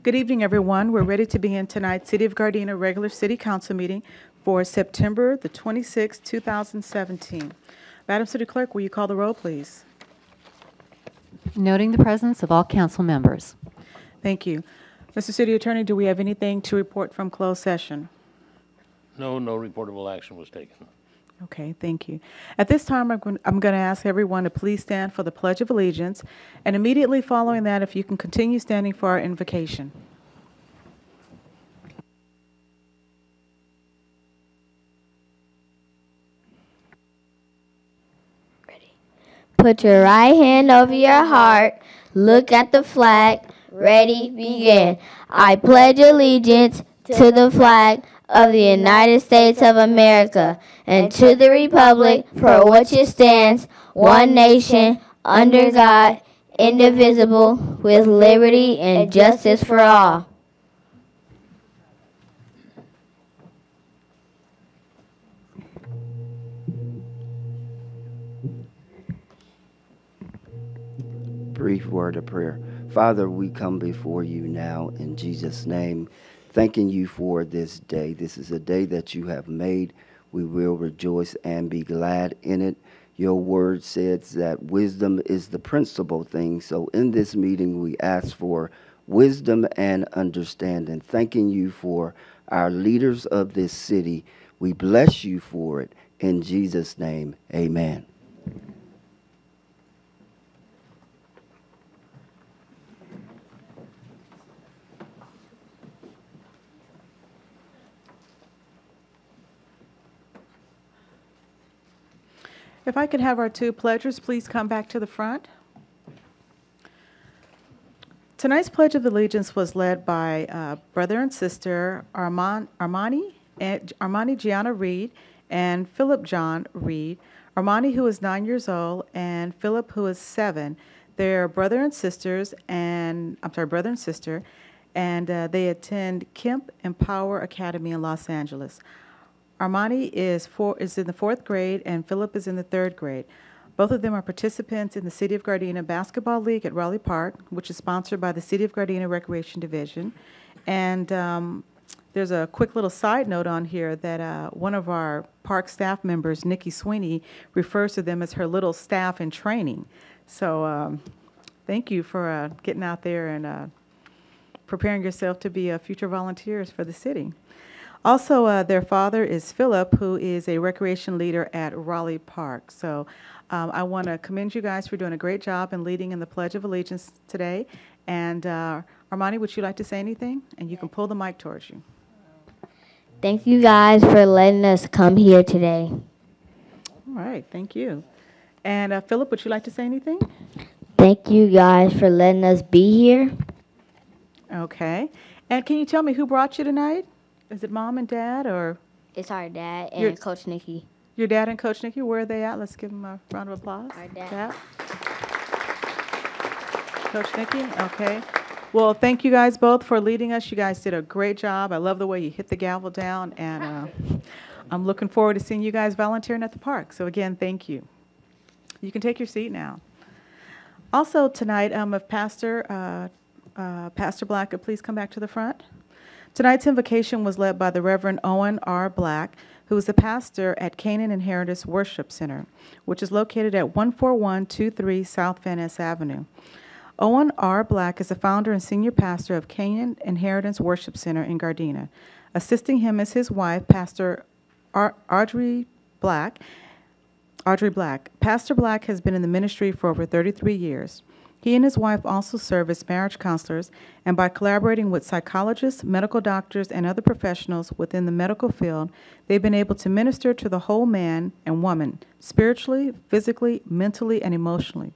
Good evening, everyone. We're ready to begin tonight's City of Gardena regular City Council meeting for September the 26th, 2017. Madam City Clerk, will you call the roll, please? Noting the presence of all council members. Thank you. Mr. City Attorney, do we have anything to report from closed session? No reportable action was taken. Okay, thank you. At this time, I'm going to ask everyone to please stand for the Pledge of Allegiance, and immediately following that, if you can continue standing for our invocation. Put your right hand over your heart. Look at the flag. Ready, begin. I pledge allegiance to the flag of the United States of America and to the republic for which it stands, one nation, under God, indivisible, with liberty and justice for all. Brief word of prayer. Father, we come before you now in Jesus' name, thanking you for this day. This is a day that you have made. We will rejoice and be glad in it. Your word says that wisdom is the principal thing. So in this meeting, we ask for wisdom and understanding. Thanking you for our leaders of this city. We bless you for it. In Jesus' name, amen. If I could have our two pledgers please come back to the front. Tonight's Pledge of Allegiance was led by brother and sister Armani Gianna Reed and Philip John Reed. Armani, who is 9 years old, and Philip, who is 7. They're brother and sister, and they attend Kemp Empower Academy in Los Angeles. Armani is in the 4th grade, and Philip is in the 3rd grade. Both of them are participants in the City of Gardena Basketball League at Raleigh Park, which is sponsored by the City of Gardena Recreation Division. And there's a quick little side note on here that one of our park staff members, Nikki Sweeney, refers to them as her little staff in training. So thank you for getting out there and preparing yourself to be future volunteers for the city. Also, their father is Philip, who is a recreation leader at Raleigh Park. So I want to commend you guys for doing a great job in leading in the Pledge of Allegiance today. And Armani, would you like to say anything? And you can pull the mic towards you. Thank you guys for letting us come here today. All right, thank you. And Philip, would you like to say anything? Thank you guys for letting us be here. Okay. And can you tell me who brought you tonight? Is it mom and dad, or? It's our dad and Coach Nikki. Your dad and Coach Nikki, where are they at? Let's give them a round of applause. Our dad. Coach Nikki, okay. Well, thank you guys both for leading us. You guys did a great job. I love the way you hit the gavel down, and I'm looking forward to seeing you guys volunteering at the park. So again, thank you. You can take your seat now. Also tonight, if Pastor Black could please come back to the front. Tonight's invocation was led by the Reverend Owen R. Black, who is the pastor at Canaan Inheritance Worship Center, which is located at 14123 South Van Ness Avenue. Owen R. Black is the founder and senior pastor of Canaan Inheritance Worship Center in Gardena. Assisting him is his wife, Pastor Audrey Black. Pastor Black has been in the ministry for over 33 years. He and his wife also serve as marriage counselors, and by collaborating with psychologists, medical doctors, and other professionals within the medical field, they've been able to minister to the whole man and woman, spiritually, physically, mentally, and emotionally.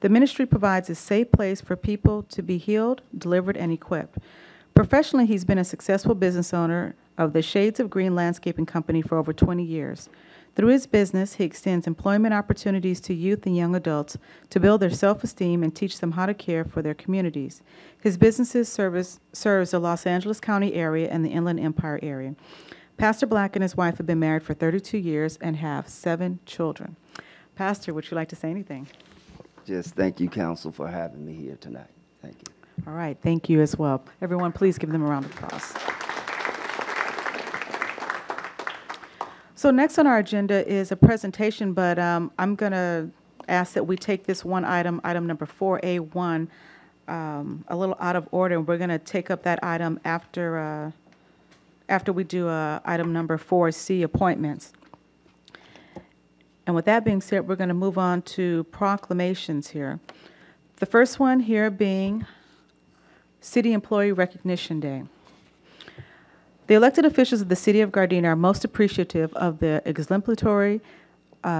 The ministry provides a safe place for people to be healed, delivered, and equipped. Professionally, he's been a successful business owner of the Shades of Green Landscaping Company for over 20 years. Through his business, he extends employment opportunities to youth and young adults to build their self-esteem and teach them how to care for their communities. His businesses serves the Los Angeles County area and the Inland Empire area. Pastor Black and his wife have been married for 32 years and have 7 children. Pastor, would you like to say anything? Just thank you, Council, for having me here tonight. Thank you. All right, thank you as well. Everyone, please give them a round of applause. So next on our agenda is a presentation, but I'm going to ask that we take this one item, item number 4A1, a little out of order, and we're going to take up that item after we do item number 4C, appointments. And with that being said, we're going to move on to proclamations here. The first one here being City Employee Recognition Day. The elected officials of the City of Gardena are most appreciative of the exemplary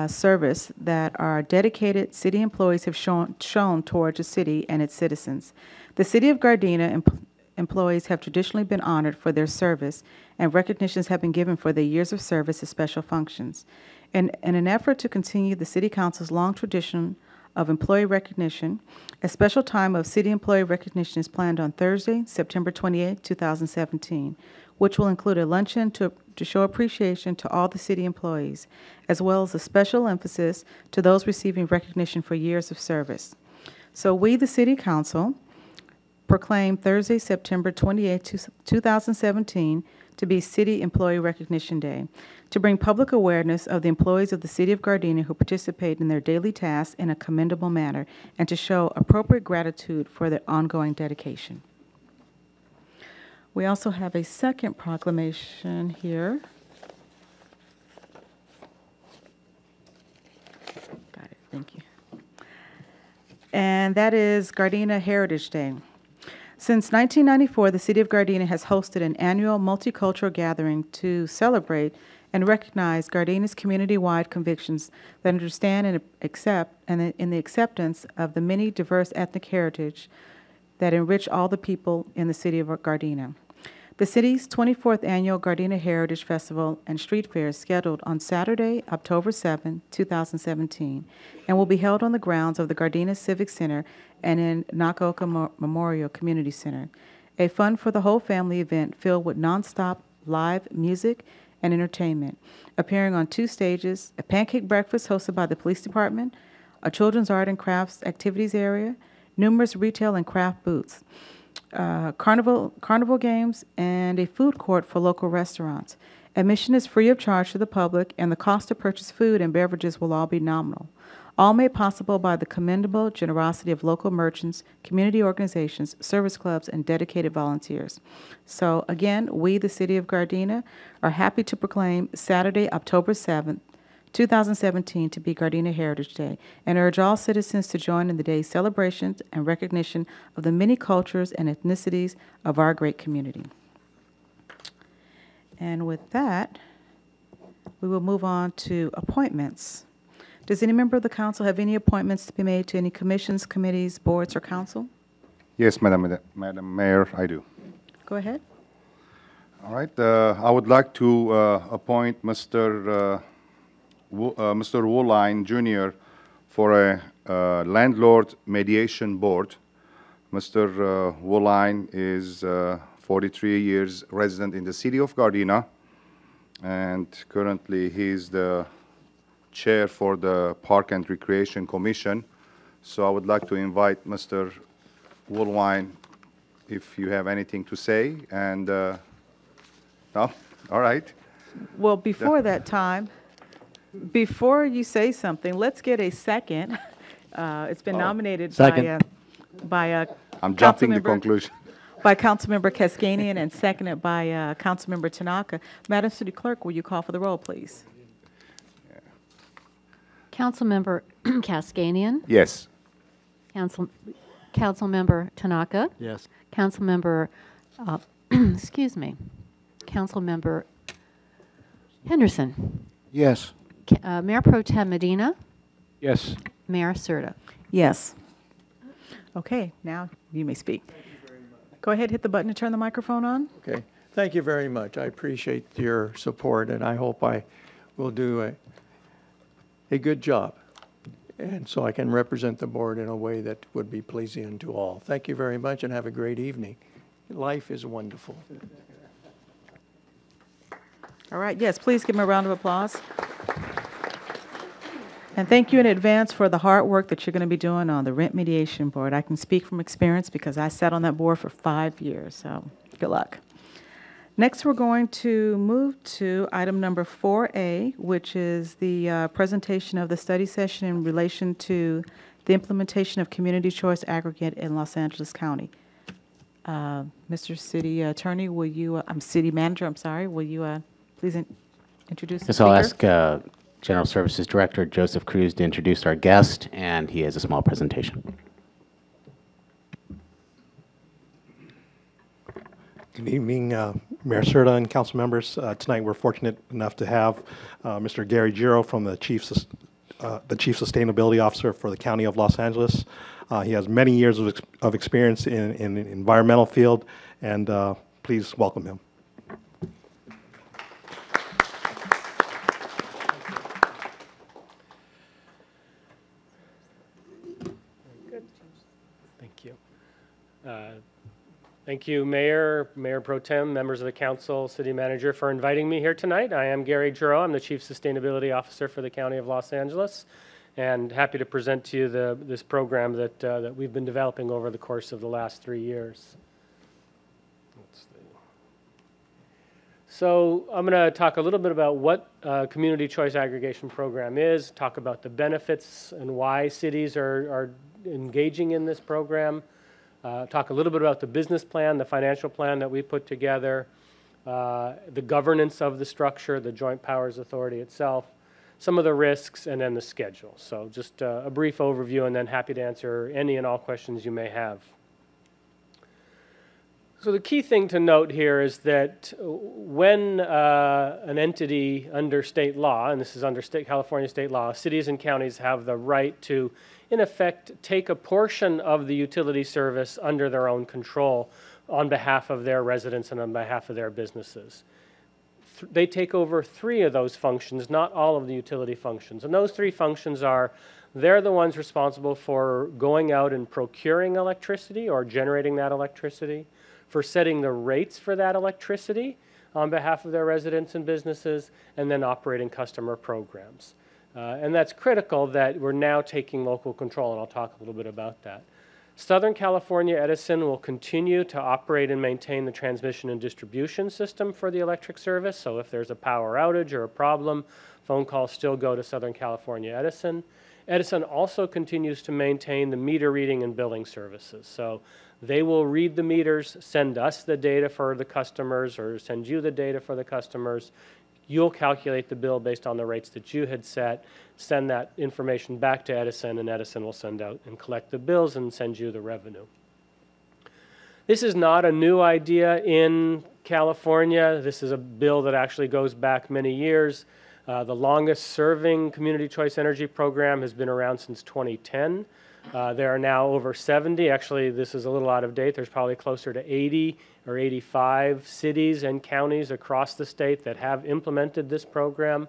service that our dedicated city employees have shown towards the city and its citizens. The City of Gardena employees have traditionally been honored for their service, and recognitions have been given for their years of service at special functions. In an effort to continue the City Council's long tradition of employee recognition, a special time of City Employee Recognition is planned on Thursday, September 28, 2017, which will include a luncheon to show appreciation to all the city employees, as well as a special emphasis to those receiving recognition for years of service. So we, the City Council, proclaim Thursday, September 28, 2017, to be City Employee Recognition Day, to bring public awareness of the employees of the City of Gardena who participate in their daily tasks in a commendable manner, and to show appropriate gratitude for their ongoing dedication. We also have a second proclamation here. Got it, thank you. And that is Gardena Heritage Day. Since 1994, the City of Gardena has hosted an annual multicultural gathering to celebrate and recognize Gardena's community-wide convictions that understand and accept, and in the acceptance of the many diverse ethnic heritage that enrich all the people in the City of Gardena. The city's 24th Annual Gardena Heritage Festival and Street Fair is scheduled on Saturday, October 7, 2017, and will be held on the grounds of the Gardena Civic Center and in Nakaoka Memorial Community Center. A fun for the whole family event filled with nonstop live music and entertainment, appearing on 2 stages, a pancake breakfast hosted by the police department, a children's art and crafts activities area, numerous retail and craft booths, carnival games, and a food court for local restaurants. Admission is free of charge to the public, and the cost to purchase food and beverages will all be nominal. All made possible by the commendable generosity of local merchants, community organizations, service clubs, and dedicated volunteers. So again, we, the City of Gardena, are happy to proclaim Saturday, October 7th, 2017 to be Gardena Heritage Day, and urge all citizens to join in the day's celebrations and recognition of the many cultures and ethnicities of our great community. And with that, we will move on to appointments. Does any member of the council have any appointments to be made to any commissions, committees, boards, or council? Yes, Madam Mayor, I do. Go ahead. All right. I would like to appoint Mr. Woolline Jr. for a landlord mediation board. Mr. Woolline is 43 years resident in the City of Gardena, and currently he's the chair for the Park and Recreation Commission. So I would like to invite Mr. Woolline if you have anything to say. And no? All right. Well, before that time, before you say something, let's get a second. It's been nominated by I'm jumping the conclusion. By Councilmember Cascanian and seconded by Councilmember Tanaka. Madam City Clerk, will you call for the roll, please? Councilmember Cascanian. Yes. Councilmember Tanaka. Yes. Councilmember, excuse me, Councilmember Henderson. Yes. Mayor Pro Tem Medina. Yes. Mayor Serta. Yes. Okay, now you may speak. Go ahead, hit the button to turn the microphone on. Okay. Thank you very much. I appreciate your support, and I hope I will do a good job, and so I can represent the board in a way that would be pleasing to all. Thank you very much, and have a great evening. Life is wonderful. All right, yes, please give him a round of applause. And thank you in advance for the hard work that you're going to be doing on the Rent Mediation Board. I can speak from experience because I sat on that board for 5 years, so good luck. Next, we're going to move to item number 4A, which is the presentation of the study session in relation to the implementation of community choice aggregate in Los Angeles County. Mr. City Attorney, will you, City Manager, I'm sorry, will you please introduce the Yes, speaker? I'll ask General Services Director Joseph Cruz to introduce our guest, and he has a small presentation. Good evening, Mayor Serta and council members. Tonight, we're fortunate enough to have Mr. Gary Giro from the Chief Sustainability Officer for the County of Los Angeles. He has many years of experience in the environmental field, and please welcome him. Thank you. Thank you, Mayor, Mayor Pro Tem, members of the council, City Manager, for inviting me here tonight. I am Gary Giro. I'm the Chief Sustainability Officer for the County of Los Angeles, and happy to present to you this program that we've been developing over the course of the last 3 years. So I'm going to talk a little bit about what Community Choice Aggregation Program is, talk about the benefits and why cities are engaging in this program, talk a little bit about the business plan, the financial plan that we put together, the governance of the structure, the Joint Powers Authority itself, some of the risks, and then the schedule. So just a brief overview, and then happy to answer any and all questions you may have. So the key thing to note here is that when an entity under state law, and this is under California state law, cities and counties have the right to, in effect, take a portion of the utility service under their own control on behalf of their residents and on behalf of their businesses. They take over 3 of those functions, not all of the utility functions. And those 3 functions are, they're the ones responsible for going out and procuring electricity or generating that electricity, for setting the rates for that electricity on behalf of their residents and businesses, and then operating customer programs. And that's critical that we're now taking local control, and I'll talk a little bit about that. Southern California Edison will continue to operate and maintain the transmission and distribution system for the electric service. So if there's a power outage or a problem, phone calls still go to Southern California Edison. Edison also continues to maintain the meter reading and billing services. So they will read the meters, send us the data for the customers, or send you the data for the customers. You'll calculate the bill based on the rates that you had set, send that information back to Edison, and Edison will send out and collect the bills and send you the revenue. This is not a new idea in California. This is a bill that actually goes back many years. The longest serving community choice energy program has been around since 2010. There are now over 70. Actually, this is a little out of date. There's probably closer to 80 or 85 cities and counties across the state that have implemented this program,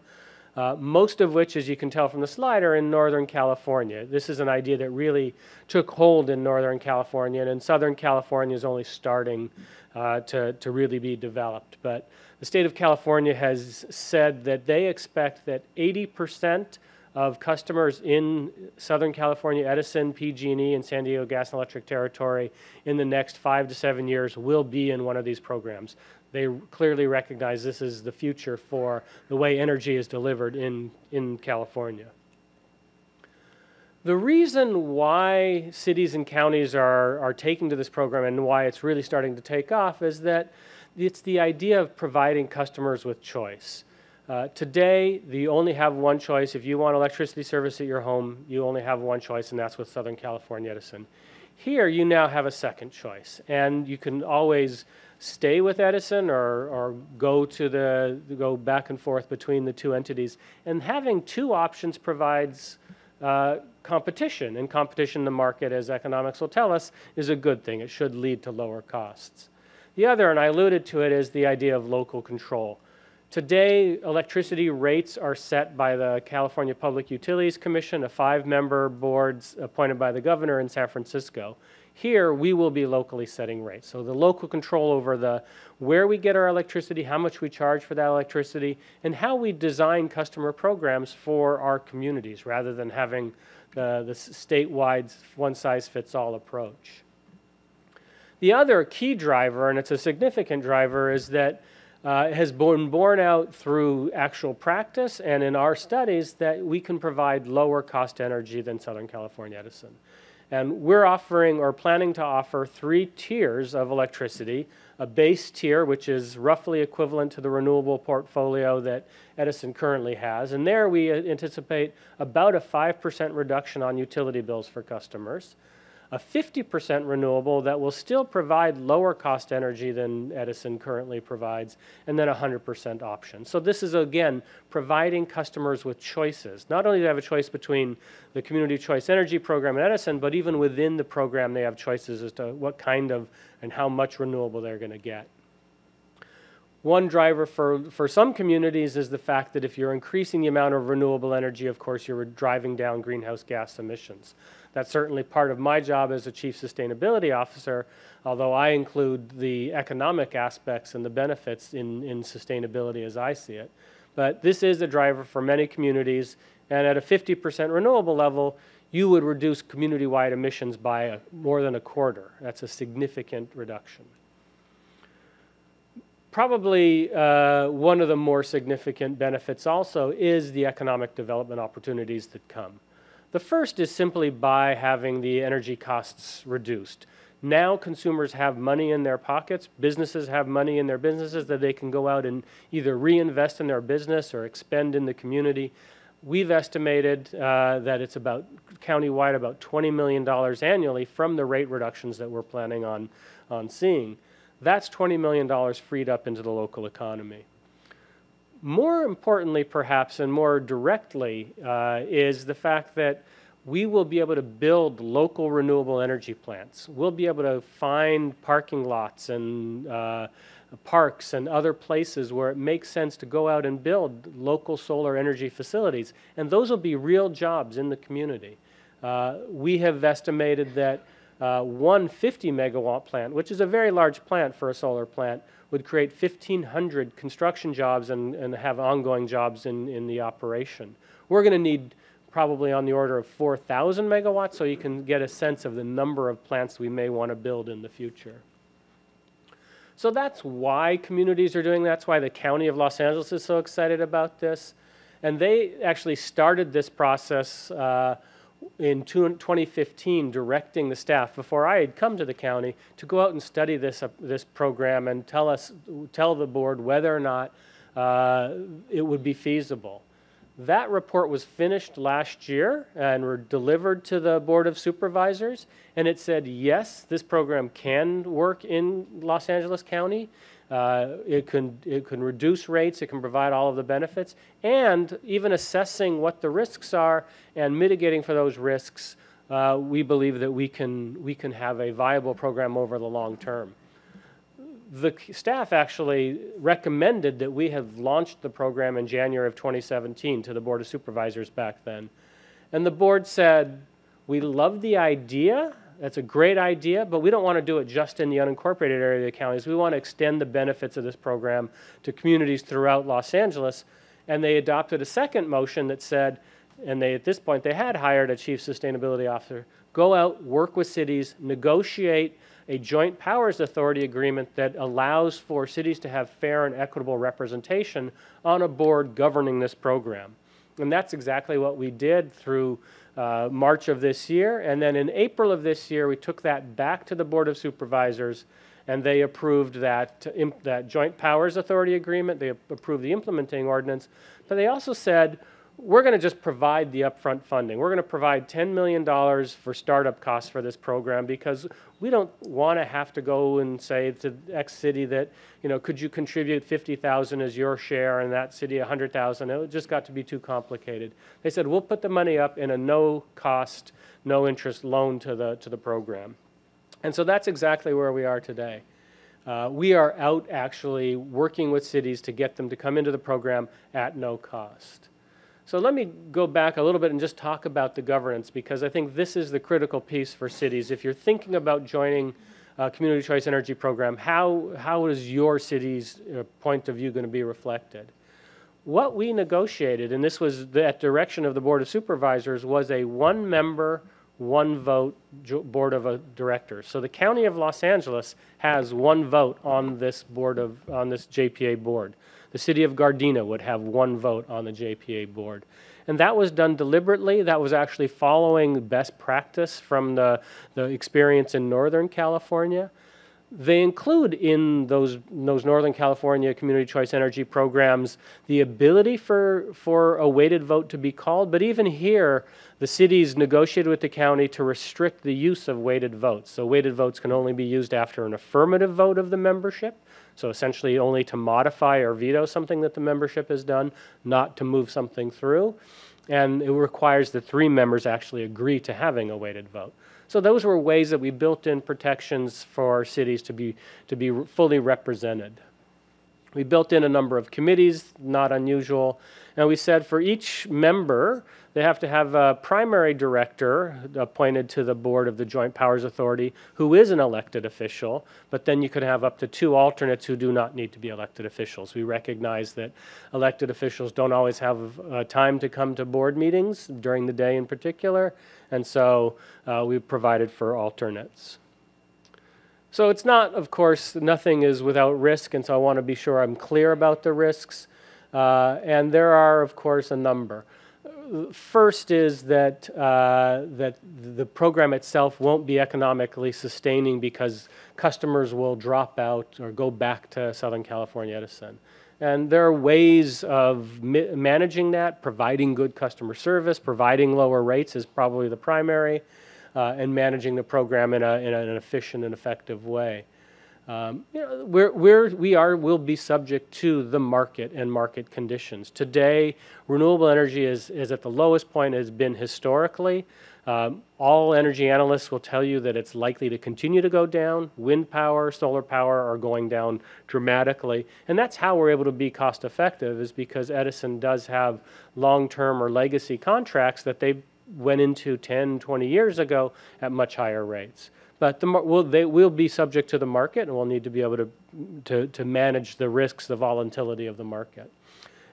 most of which, as you can tell from the slide, are in Northern California. This is an idea that really took hold in Northern California, and in Southern California is only starting to really be developed. But the state of California has said that they expect that 80% of customers in Southern California Edison, PG&E, and San Diego Gas and Electric territory in the next 5 to 7 years will be in one of these programs. They clearly recognize this is the future for the way energy is delivered in California. The reason why cities and counties are taking to this program and why it's really starting to take off is that it's the idea of providing customers with choice. Today, you only have one choice. If you want electricity service at your home, you only have one choice, and that's with Southern California Edison. Here, you now have a second choice, and you can always stay with Edison or go back and forth between the 2 entities. And having 2 options provides competition, and competition in the market, as economics will tell us, is a good thing. It should lead to lower costs. The other, and I alluded to it, is the idea of local control. Today, electricity rates are set by the California Public Utilities Commission, a 5-member board appointed by the governor in San Francisco. Here, we will be locally setting rates. So the local control over where we get our electricity, how much we charge for that electricity, and how we design customer programs for our communities rather than having the statewide one-size-fits-all approach. The other key driver, and it's a significant driver, is that it has been borne out through actual practice and in our studies that we can provide lower cost energy than Southern California Edison. And we're offering or planning to offer 3 tiers of electricity, a base tier, which is roughly equivalent to the renewable portfolio that Edison currently has. And there we anticipate about a 5% reduction on utility bills for customers, a 50% renewable that will still provide lower cost energy than Edison currently provides, and then 100% option. So this is, again, providing customers with choices. Not only do they have a choice between the Community Choice Energy Program and Edison, but even within the program they have choices as to what kind of and how much renewable they're going to get. One driver for some communities is the fact that if you're increasing the amount of renewable energy, of course, you're driving down greenhouse gas emissions. That's certainly part of my job as a Chief Sustainability Officer, although I include the economic aspects and the benefits in sustainability as I see it. But this is a driver for many communities, and at a 50% renewable level, you would reduce community-wide emissions by more than a quarter. That's a significant reduction. Probably one of the more significant benefits also is the economic development opportunities that come. The first is simply by having the energy costs reduced. Now consumers have money in their pockets, businesses have money in their businesses that they can go out and either reinvest in their business or expend in the community. We've estimated that it's about countywide about $20 million annually from the rate reductions that we're planning on seeing. That's $20 million freed up into the local economy. More importantly, perhaps, and more directly, is the fact that we will be able to build local renewable energy plants. We'll be able to find parking lots and parks and other places where it makes sense to go out and build local solar energy facilities. And those will be real jobs in the community. We have estimated that one 50-megawatt plant, which is a very large plant for a solar plant, would create 1,500 construction jobs and have ongoing jobs in the operation. We're going to need probably on the order of 4,000 megawatts, so you can get a sense of the number of plants we may want to build in the future. So that's why communities are doing that. That's why the County of Los Angeles is so excited about this. And they actually started this process in 2015, directing the staff before I had come to the county to go out and study this program and tell the board whether or not it would be feasible. That report was finished last year and were delivered to the Board of Supervisors, and it said, yes, this program can work in Los Angeles County. It can reduce rates, it can provide all of the benefits, and even assessing what the risks are and mitigating for those risks, we believe that we can have a viable program over the long term. The staff actually recommended that we have launched the program in January of 2017 to the Board of Supervisors back then. And the board said, we love the idea, that's a great idea, but we don't want to do it just in the unincorporated area of the counties. We want to extend the benefits of this program to communities throughout Los Angeles. And they adopted a second motion that said, and at this point they had hired a chief sustainability officer, go out, work with cities, negotiate a joint powers authority agreement that allows for cities to have fair and equitable representation on a board governing this program. And that's exactly what we did through March of this year. And then in April of this year, we took that back to the Board of Supervisors, and they approved that joint powers authority agreement. They approved the implementing ordinance. But they also said, we're going to just provide the upfront funding. We're going to provide $10 million for startup costs for this program because we don't want to have to go and say to X city that, could you contribute $50,000 as your share and that city $100,000? It just got to be too complicated. They said, we'll put the money up in a no-cost, no-interest loan to the program. And so that's exactly where we are today. We are out actually working with cities to get them to come into the program at no cost. So let me go back a little bit and just talk about the governance, because I think this is the critical piece for cities. If you're thinking about joining a Community Choice Energy Program, how is your city's point of view going to be reflected? What we negotiated, and this was at direction of the Board of Supervisors, was a one-member, one-vote board of directors. So the County of Los Angeles has one vote on this JPA board. The City of Gardena would have one vote on the JPA board. And that was done deliberately. That was actually following best practice from the experience in Northern California. They include in those Northern California Community Choice Energy programs the ability for a weighted vote to be called, but even here, the cities negotiated with the county to restrict the use of weighted votes. So weighted votes can only be used after an affirmative vote of the membership, so essentially only to modify or veto something that the membership has done, not to move something through. And it requires that 3 members actually agree to having a weighted vote. So those were ways that we built in protections for cities to be fully represented. We built in a number of committees, not unusual. And we said for each member, they have to have a primary director appointed to the board of the Joint Powers Authority who is an elected official, but then you could have up to 2 alternates who do not need to be elected officials. We recognize that elected officials don't always have time to come to board meetings during the day in particular, and so we provided for alternates. So it's not, of course, nothing is without risk, and so I want to be sure I'm clear about the risks. And there are, of course, a number. First is that the program itself won't be economically sustaining because customers will drop out or go back to Southern California Edison. And there are ways of managing that, providing good customer service, providing lower rates is probably the primary, and managing the program in an efficient and effective way. We'll be subject to the market and market conditions. Today, renewable energy is at the lowest point it has been historically. All energy analysts will tell you that it's likely to continue to go down. Wind power, solar power are going down dramatically. And that's how we're able to be cost effective, is because Edison does have long-term or legacy contracts that they went into 10, 20 years ago at much higher rates. But they will be subject to the market, and we'll need to be able to manage the risks, the volatility of the market.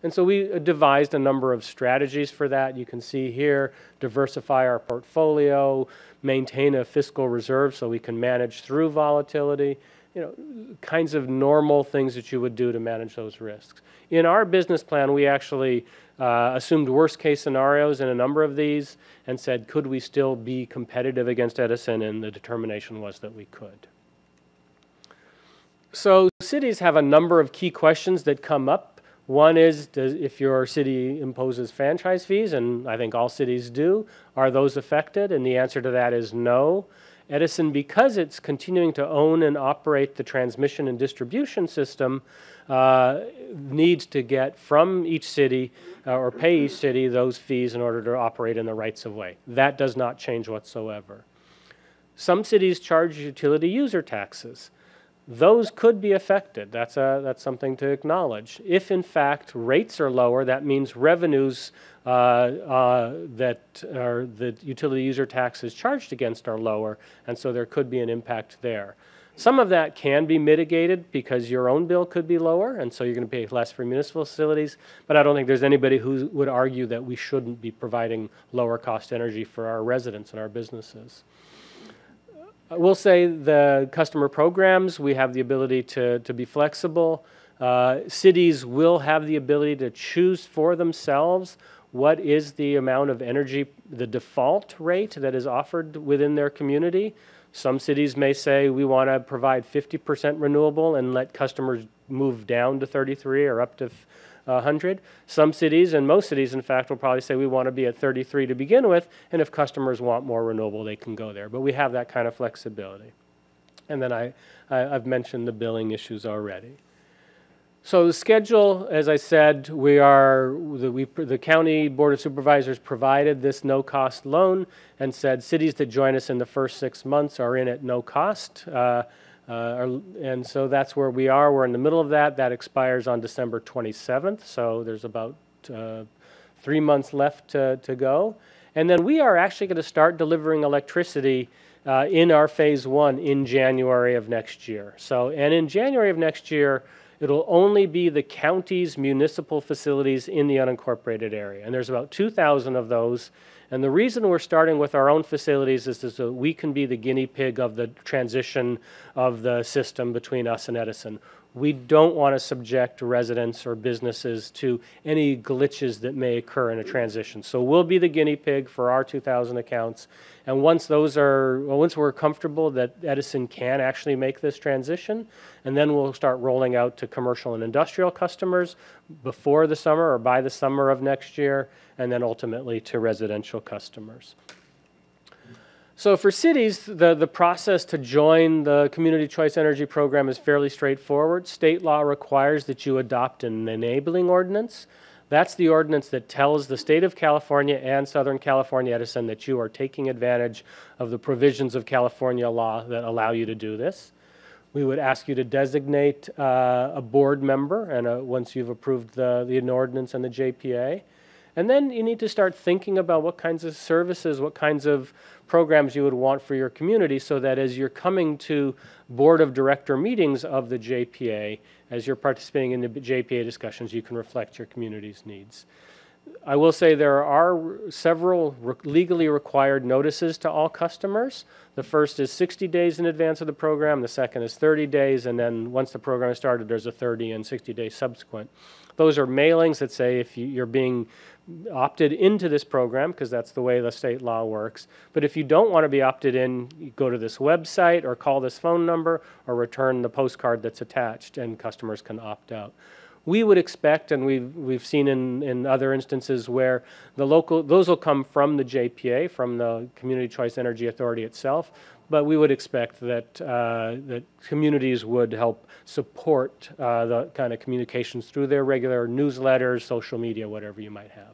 And so we devised a number of strategies for that. You can see here, diversify our portfolio, maintain a fiscal reserve so we can manage through volatility, kinds of normal things that you would do to manage those risks. In our business plan, we actually assumed worst case scenarios in a number of these and said, could we still be competitive against Edison? And the determination was that we could. So cities have a number of key questions that come up. One is, if your city imposes franchise fees, and I think all cities do, are those affected? And the answer to that is no. Edison, because it's continuing to own and operate the transmission and distribution system, needs to get from each city or pay each city those fees in order to operate in the rights of way. That does not change whatsoever. Some cities charge utility user taxes. Those could be affected. That's something to acknowledge. If, in fact, rates are lower, that means revenues that the utility user tax is charged against are lower, and so there could be an impact there. Some of that can be mitigated because your own bill could be lower, and so you're going to pay less for municipal facilities, but I don't think there's anybody who would argue that we shouldn't be providing lower cost energy for our residents and our businesses. I will say the customer programs, we have the ability to be flexible. Cities will have the ability to choose for themselves what is the amount of energy, the default rate that is offered within their community. Some cities may say we want to provide 50% renewable and let customers move down to 33 or up to 100. Some cities, and most cities in fact, will probably say we want to be at 33 to begin with, and if customers want more renewable, they can go there. But we have that kind of flexibility. And then I've mentioned the billing issues already. So the schedule, as I said, the County Board of Supervisors provided this no-cost loan and said cities that join us in the first 6 months are in at no cost. And so that's where we are. We're in the middle of that. That expires on December 27th, so there's about 3 months left to go. And then we are actually going to start delivering electricity in our phase 1 in January of next year. So, and in January of next year, it'll only be the county's municipal facilities in the unincorporated area. And there's about 2,000 of those. And the reason we're starting with our own facilities is so we can be the guinea pig of the transition of the system between us and Edison. We don't want to subject residents or businesses to any glitches that may occur in a transition. So we'll be the guinea pig for our 2,000 accounts. And once we're comfortable that Edison can actually make this transition, and then we'll start rolling out to commercial and industrial customers before the summer or by the summer of next year, and then ultimately to residential customers. So for cities, the process to join the Community Choice Energy Program is fairly straightforward. State law requires that you adopt an enabling ordinance. That's the ordinance that tells the state of California and Southern California Edison that you are taking advantage of the provisions of California law that allow you to do this. We would ask you to designate a board member, and once you've approved the ordinance and the JPA. And then you need to start thinking about what kinds of services, what kinds of programs you would want for your community, so that as you're coming to board of director meetings of the JPA, as you're participating in the JPA discussions, you can reflect your community's needs. I will say there are several legally required notices to all customers. The first is 60 days in advance of the program, the second is 30 days, and then once the program is started, there's a 30 and 60-day subsequent. Those are mailings that say if you're being opted into this program, because that's the way the state law works. But if you don't want to be opted in, you go to this website or call this phone number or return the postcard that's attached, and customers can opt out. We would expect, and we've seen in other instances where those will come from the JPA, from the Community Choice Energy Authority itself, but we would expect that that communities would help support the kind of communications through their regular newsletters, social media, whatever you might have.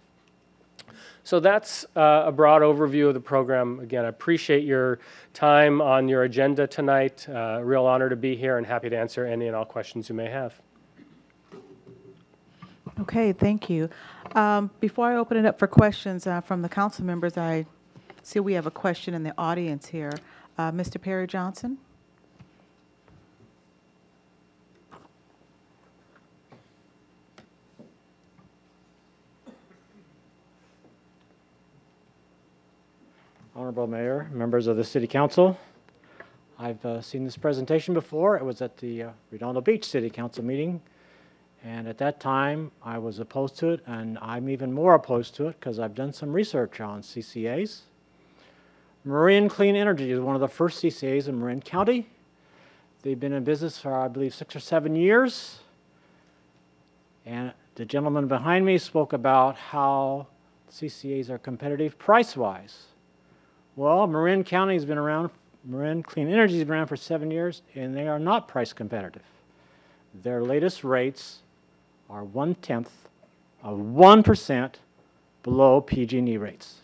So that's a broad overview of the program. Again, I appreciate your time on your agenda tonight. Real honor to be here and happy to answer any and all questions you may have. Okay, thank you. Before I open it up for questions from the council members, I see we have a question in the audience here. Mr. Perry Johnson. Honorable Mayor, members of the City Council, I've seen this presentation before. It was at the Redondo Beach City Council meeting, and at that time I was opposed to it, and I'm even more opposed to it because I've done some research on CCAs. Marin Clean Energy is one of the first CCAs in Marin County. They've been in business for, I believe, 6 or 7 years. And the gentleman behind me spoke about how CCAs are competitive price-wise. Well, Marin County has been around, Marin Clean Energy has been around for 7 years, and they are not price competitive. Their latest rates are 1/10 of 1% below PG&E rates.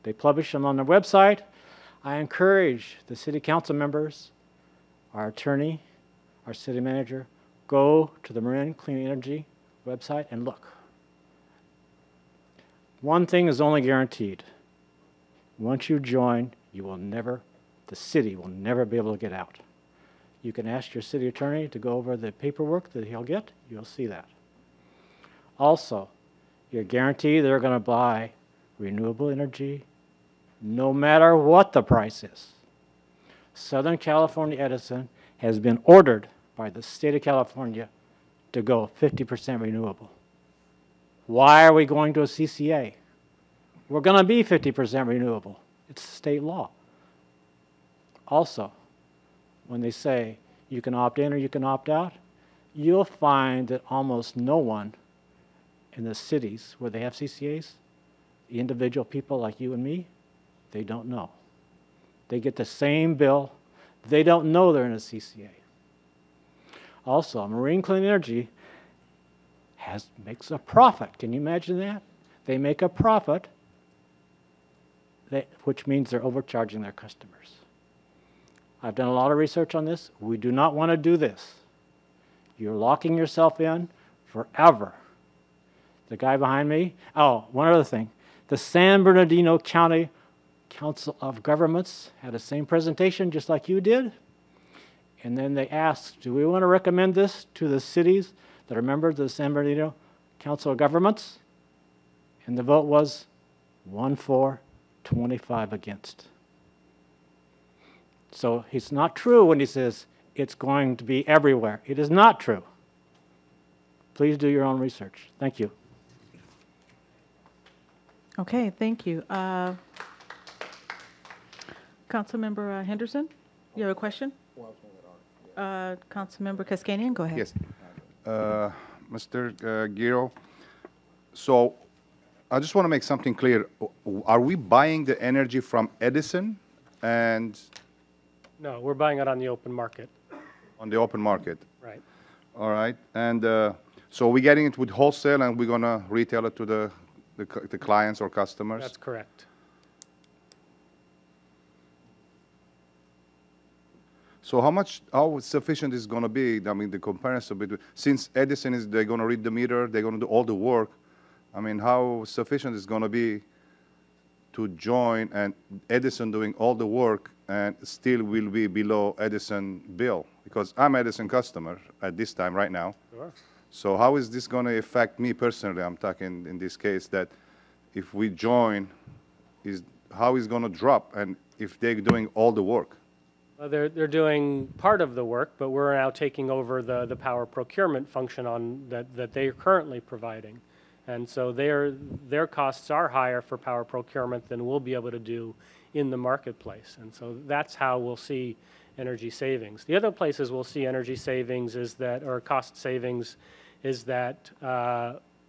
They publish them on their website. I encourage the city council members, our attorney, our city manager, go to the Marin Clean Energy website and look. One thing is only guaranteed. Once you join, the city will never be able to get out. You can ask your city attorney to go over the paperwork that he'll get. You'll see that. Also, you're guaranteed they're going to buy renewable energy no matter what the price is. Southern California Edison has been ordered by the state of California to go 50% renewable. Why are we going to a CCA? We're going to be 50% renewable. It's state law. Also, when they say you can opt in or you can opt out, you'll find that almost no one in the cities where they have CCAs, the individual people like you and me, they don't know. They get the same bill. They don't know they're in a CCA. Also, Marin Clean Energy makes a profit. Can you imagine that? They make a profit, which means they're overcharging their customers. I've done a lot of research on this. We do not want to do this. You're locking yourself in forever The guy behind me. Oh, one other thing. The San Bernardino County Council of Governments had the same presentation just like you did. And then they asked, do we want to recommend this to the cities that are members of the San Bernardino Council of Governments? And the vote was 1 for, 25 against. So it's not true when he says it's going to be everywhere. It is not true. Please do your own research. Thank you. Okay, thank you. Councilmember Henderson, you have a question? Councilmember Kaskanian, go ahead. Yes. Mr. Giro, so I just want to make something clear. Are we buying the energy from Edison and No, we're buying it on the open market. on the open market? Right. All right. And so we're getting it with wholesale and we're going to retail it to the clients or customers? That's correct. So how sufficient is going to be, I mean, the comparison between, since Edison they're going to read the meter, they're going to do all the work, I mean, how sufficient is going to be to join and Edison doing all the work and still will be below Edison bill? Because I'm Edison customer at this time right now. Sure. So how is this going to affect me personally? I'm talking in this case that if we join, how is going to drop and if they're doing all the work? They're doing part of the work, but we're now taking over the power procurement function on that they are currently providing. And so their costs are higher for power procurement than we'll be able to do in the marketplace. And so that's how we'll see energy savings. The other places we'll see energy savings or cost savings is that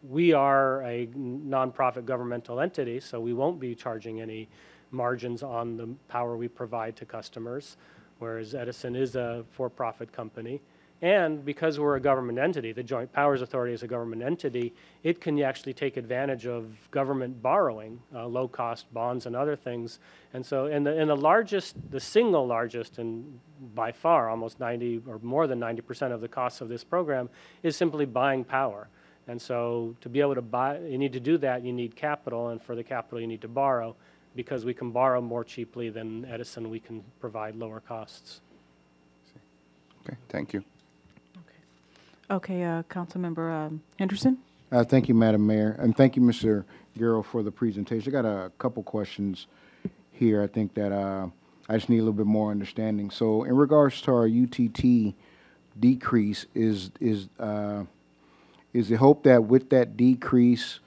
we are a nonprofit governmental entity, so we won't be charging any margins on the power we provide to customers, whereas Edison is a for-profit company. And because we're a government entity, the Joint Powers Authority is a government entity, it can actually take advantage of government borrowing, low-cost bonds and other things. And so the single largest, and by far almost 90 or more than 90% of the costs of this program is simply buying power. And so to be able to buy, you need to do that, you need capital, and for the capital you need to borrow. Because we can borrow more cheaply than Edison, we can provide lower costs. Okay, thank you. Okay, Councilmember Henderson? Thank you, Madam Mayor, and thank you, Mr. Giro, for the presentation. I got a couple questions here. I think that I just need a little bit more understanding. So in regards to our UTT decrease, is the hope that with that decrease,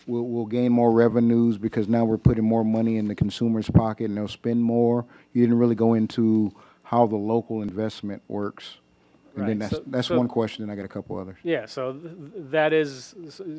we'll gain more revenues because now we're putting more money in the consumer's pocket and they'll spend more? You didn't really go into how the local investment works. And Right. then that's one question, and I got a couple others. Yeah, so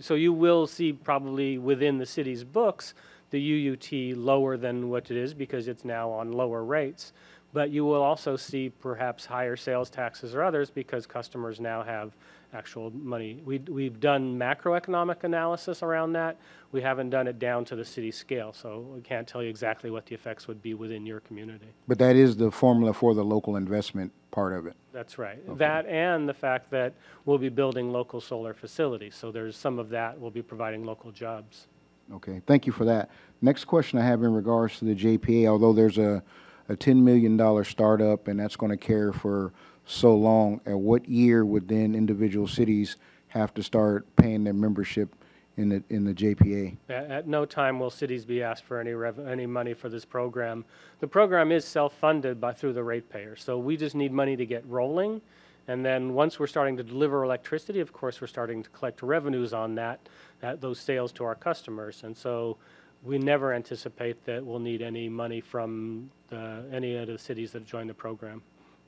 so you will see probably within the city's books the UUT lower than what it is because it's now on lower rates. But you will also see perhaps higher sales taxes or others because customers now have actual money. We've done macroeconomic analysis around that. We haven't done it down to the city scale, so we can't tell you exactly what the effects would be within your community. But that is the formula for the local investment part of it. That's right. Okay. That and the fact that we'll be building local solar facilities. So there's some of that we'll be providing local jobs. Okay, thank you for that. Next question I have in regards to the JPA, although there's a $10 million startup and that's going to carry for so long, at what year would then individual cities have to start paying their membership in the JPA? At no time will cities be asked for any money for this program. The program is self-funded through the ratepayers, so we just need money to get rolling. And then once we're starting to deliver electricity, of course, we're starting to collect revenues on those sales to our customers. And so we never anticipate that we'll need any money from any of the cities that join the program.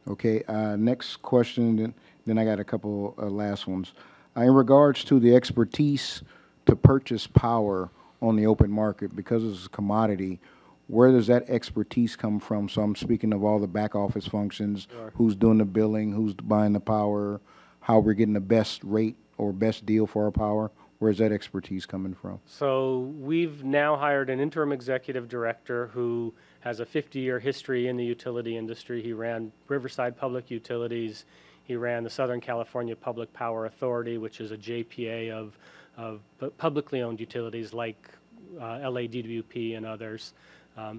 Okay, next question, then I got a couple last ones. In regards to the expertise to purchase power on the open market, because it's a commodity, where does that expertise come from? So I'm speaking of all the back office functions, Sure. Who's doing the billing, who's buying the power, how we're getting the best rate or best deal for our power. Where's that expertise coming from? So we've now hired an interim executive director who has a 50-year history in the utility industry. He ran Riverside Public Utilities. He ran the Southern California Public Power Authority, which is a JPA of publicly owned utilities like LADWP and others.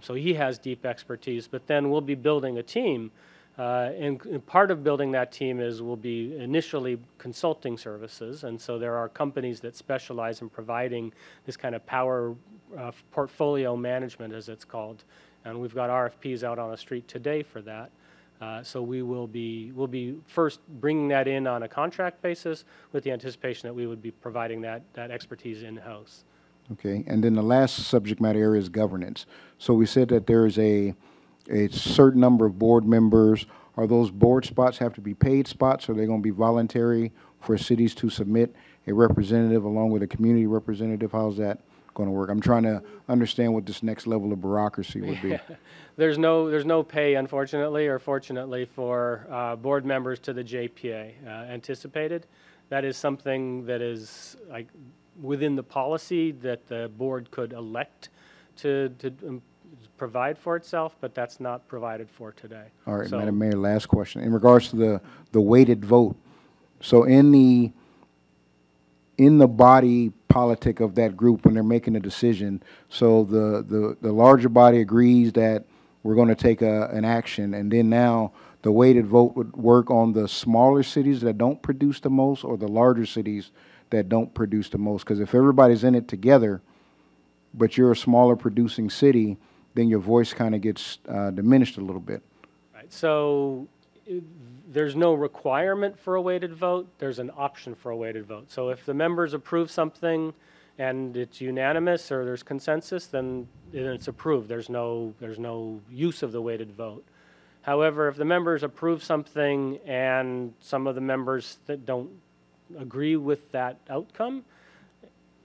So he has deep expertise, but then we'll be building a team. And part of building that team will be initially consulting services. And so there are companies that specialize in providing this kind of power portfolio management, as it's called. And we've got RFPs out on the street today for that. So we'll be first bringing that in on a contract basis with the anticipation that we would be providing that expertise in-house. Okay, and then the last subject matter area is governance. So we said that there is a certain number of board members. Are those board spots have to be paid spots, or are they going to be voluntary for cities to submit a representative along with a community representative? How's that going to work? I'm trying to understand what this next level of bureaucracy would be. There's no pay, unfortunately, or fortunately, for board members to the JPA anticipated. That is something that is within the policy that the board could elect to provide for itself, but that's not provided for today. All right, so, Madam Mayor, last question. In regards to the weighted vote, so in the body politic of that group when they're making a decision, so the larger body agrees that we're going to take an action, and then now the weighted vote would work on the smaller cities that don't produce the most or the larger cities that don't produce the most? Because if everybody's in it together, but you're a smaller producing city, then your voice kind of gets diminished a little bit. Right. So there's no requirement for a weighted vote. There's an option for a weighted vote. So if the members approve something and it's unanimous or there's consensus, then it's approved. There's no use of the weighted vote. However, if the members approve something and some of the members that don't agree with that outcome,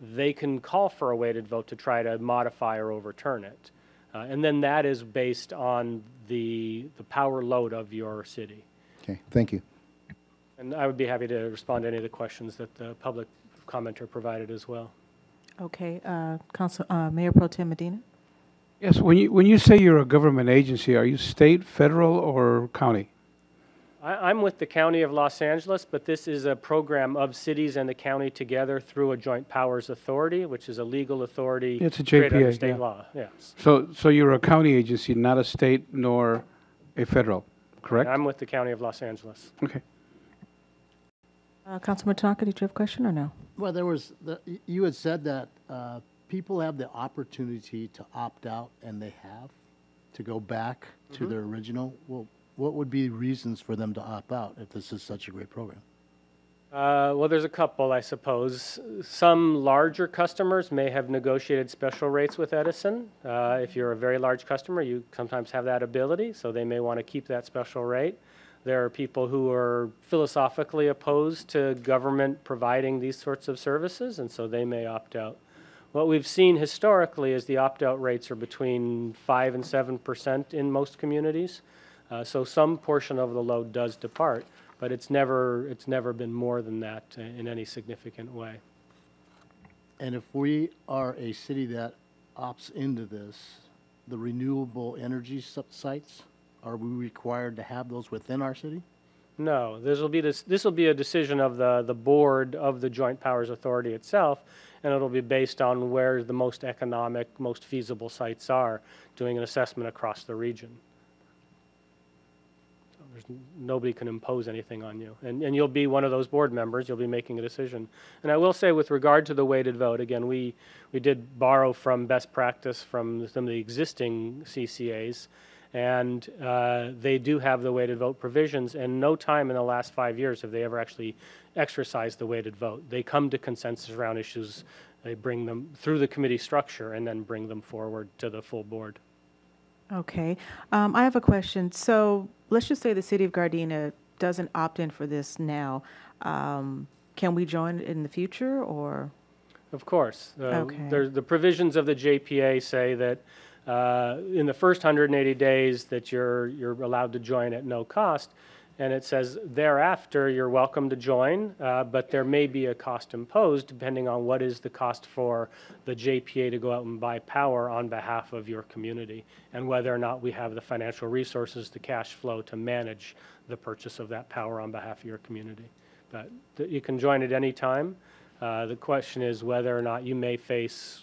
they can call for a weighted vote to try to modify or overturn it. And then that is based on the power load of your city. Okay, thank you. And I would be happy to respond to any of the questions that the public commenter provided as well. Okay, Mayor Pro Tem Medina? Yes, when you say you're a government agency, are you state, federal, or county? I'm with the County of Los Angeles, but this is a program of cities and the county together through a joint powers authority, which is a legal authority It's a created under JPA, state yeah. law. Yes. So you're a county agency, not a state nor a federal, correct? I'm with the County of Los Angeles. Okay. Councilman Tonka, did you have a question or no? Well, you had said that people have the opportunity to opt out, and they have to go back to their original. Well, what would be reasons for them to opt out if this is such a great program? Well, there's a couple, I suppose. Some larger customers may have negotiated special rates with Edison. If you're a very large customer, you sometimes have that ability, so they may want to keep that special rate. There are people who are philosophically opposed to government providing these sorts of services, and so they may opt out. What we've seen historically is the opt-out rates are between 5 and 7% in most communities. So some portion of the load does depart, but it's never been more than that in any significant way. And if we are a city that opts into this, the renewable energy sites, are we required to have those within our city? No, this will be a decision of the board of the Joint Powers Authority itself, and it'll be based on where the most economic, most feasible sites are, doing an assessment across the region. Nobody can impose anything on you. And you'll be one of those board members. You'll be making a decision. And I will say with regard to the weighted vote, again, we did borrow from best practice from some of the existing CCAs. And they do have the weighted vote provisions. And no time in the last 5 years have they ever actually exercised the weighted vote. They come to consensus around issues. They bring them through the committee structure and then bring them forward to the full board. Okay. I have a question. So let's just say the city of Gardena doesn't opt in for this now. Can we join in the future, or? Of course. Okay. The provisions of the JPA say that in the first 180 days that you're allowed to join at no cost. And it says thereafter you're welcome to join, but there may be a cost imposed depending on what is the cost for the JPA to go out and buy power on behalf of your community and whether or not we have the financial resources, the cash flow to manage the purchase of that power on behalf of your community. But you can join at any time. The question is whether or not you may face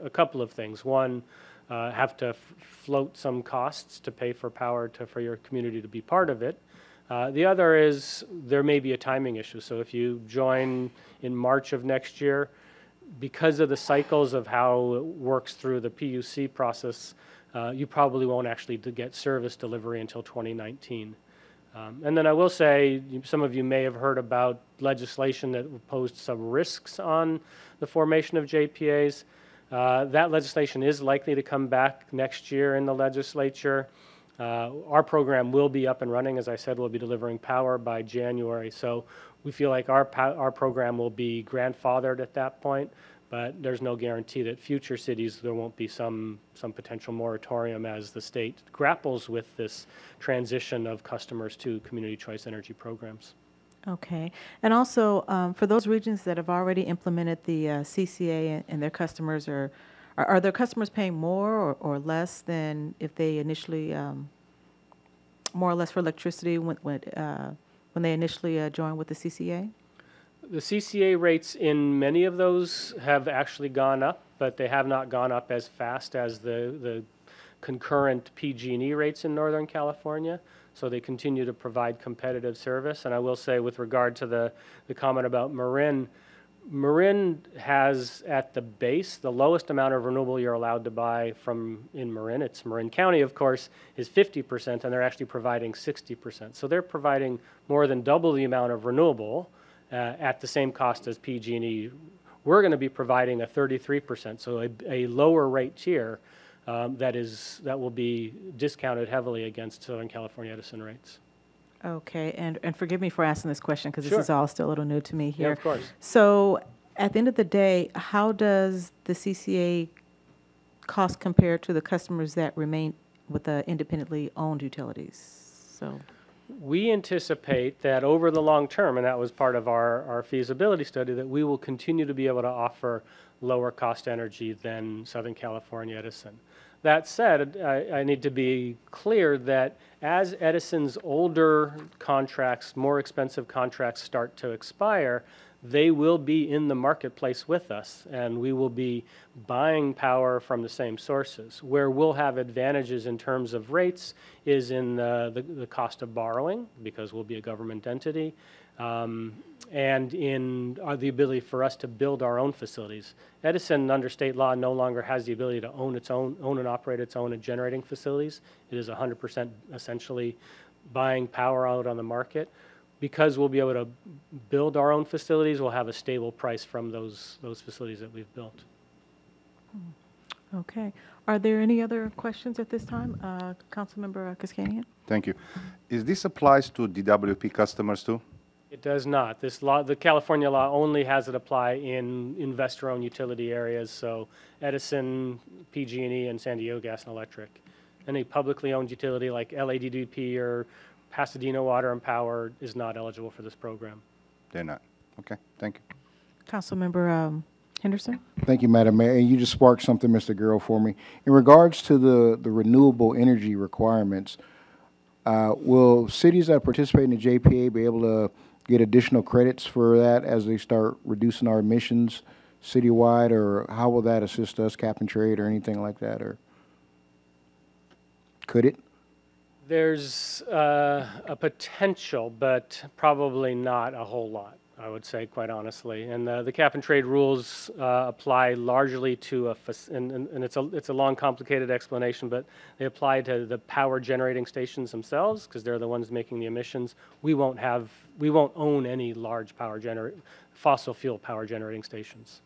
a couple of things. One, have to float some costs to pay for power for your community to be part of it. The other is there may be a timing issue. So if you join in March of next year, because of the cycles of how it works through the PUC process, you probably won't actually get service delivery until 2019. And then I will say, some of you may have heard about legislation that posed some risks on the formation of JPAs. That legislation is likely to come back next year in the legislature. Our program will be up and running. As I said, we'll be delivering power by January. So we feel like our program will be grandfathered at that point, but there's no guarantee that future cities there won't be some potential moratorium as the state grapples with this transition of customers to community choice energy programs. Okay. And also, for those regions that have already implemented the CCA and their customers are their customers paying more or less than if they initially, more or less for electricity when they initially joined with the CCA? The CCA rates in many of those have actually gone up, but they have not gone up as fast as the concurrent PG&E rates in Northern California. So they continue to provide competitive service. And I will say, with regard to the comment about Marin, Marin has at the base the lowest amount of renewable you're allowed to buy in Marin. It's Marin County, of course, is 50%, and they're actually providing 60%. So they're providing more than double the amount of renewable at the same cost as PG&E. We're going to be providing a 33%, so a lower rate tier that will be discounted heavily against Southern California Edison rates. Okay, and forgive me for asking this question because Sure. this is all still a little new to me here. Yeah, of course. So at the end of the day, how does the CCA cost compare to the customers that remain with the independently owned utilities? So We anticipate that over the long term, and that was part of our feasibility study, that we will continue to be able to offer lower cost energy than Southern California Edison. That said, I need to be clear that as Edison's older contracts, more expensive contracts start to expire, they will be in the marketplace with us, and we will be buying power from the same sources. Where we'll have advantages in terms of rates is in the cost of borrowing, because we'll be a government entity, and in the ability for us to build our own facilities. Edison, under state law, no longer has the ability to own and operate its own generating facilities. It is 100% essentially buying power out on the market. Because we'll be able to build our own facilities, we'll have a stable price from those facilities that we've built. okay. Are there any other questions at this time? Councilmember Kaskanian? Thank you. Is this applies to DWP customers too? It does not. This law, the California law, only has it apply in investor-owned utility areas, so Edison, PG&E, and San Diego Gas and Electric. Any publicly owned utility like LADWP or Pasadena Water and Power is not eligible for this program. They're not. Okay, thank you. Councilmember Henderson? Thank you, Madam Mayor. And you just sparked something, Mr. Guerrero, for me. In regards to the renewable energy requirements, will cities that participate in the JPA be able to get additional credits for that as they start reducing our emissions citywide, or how will that assist us, cap and trade, or anything like that, or could it? There's a potential, but probably not a whole lot, I would say, quite honestly. And the cap and trade rules apply largely to and it's a long, complicated explanation, but they apply to the power generating stations themselves because they're the ones making the emissions. We won't own any large fossil fuel power generating stations.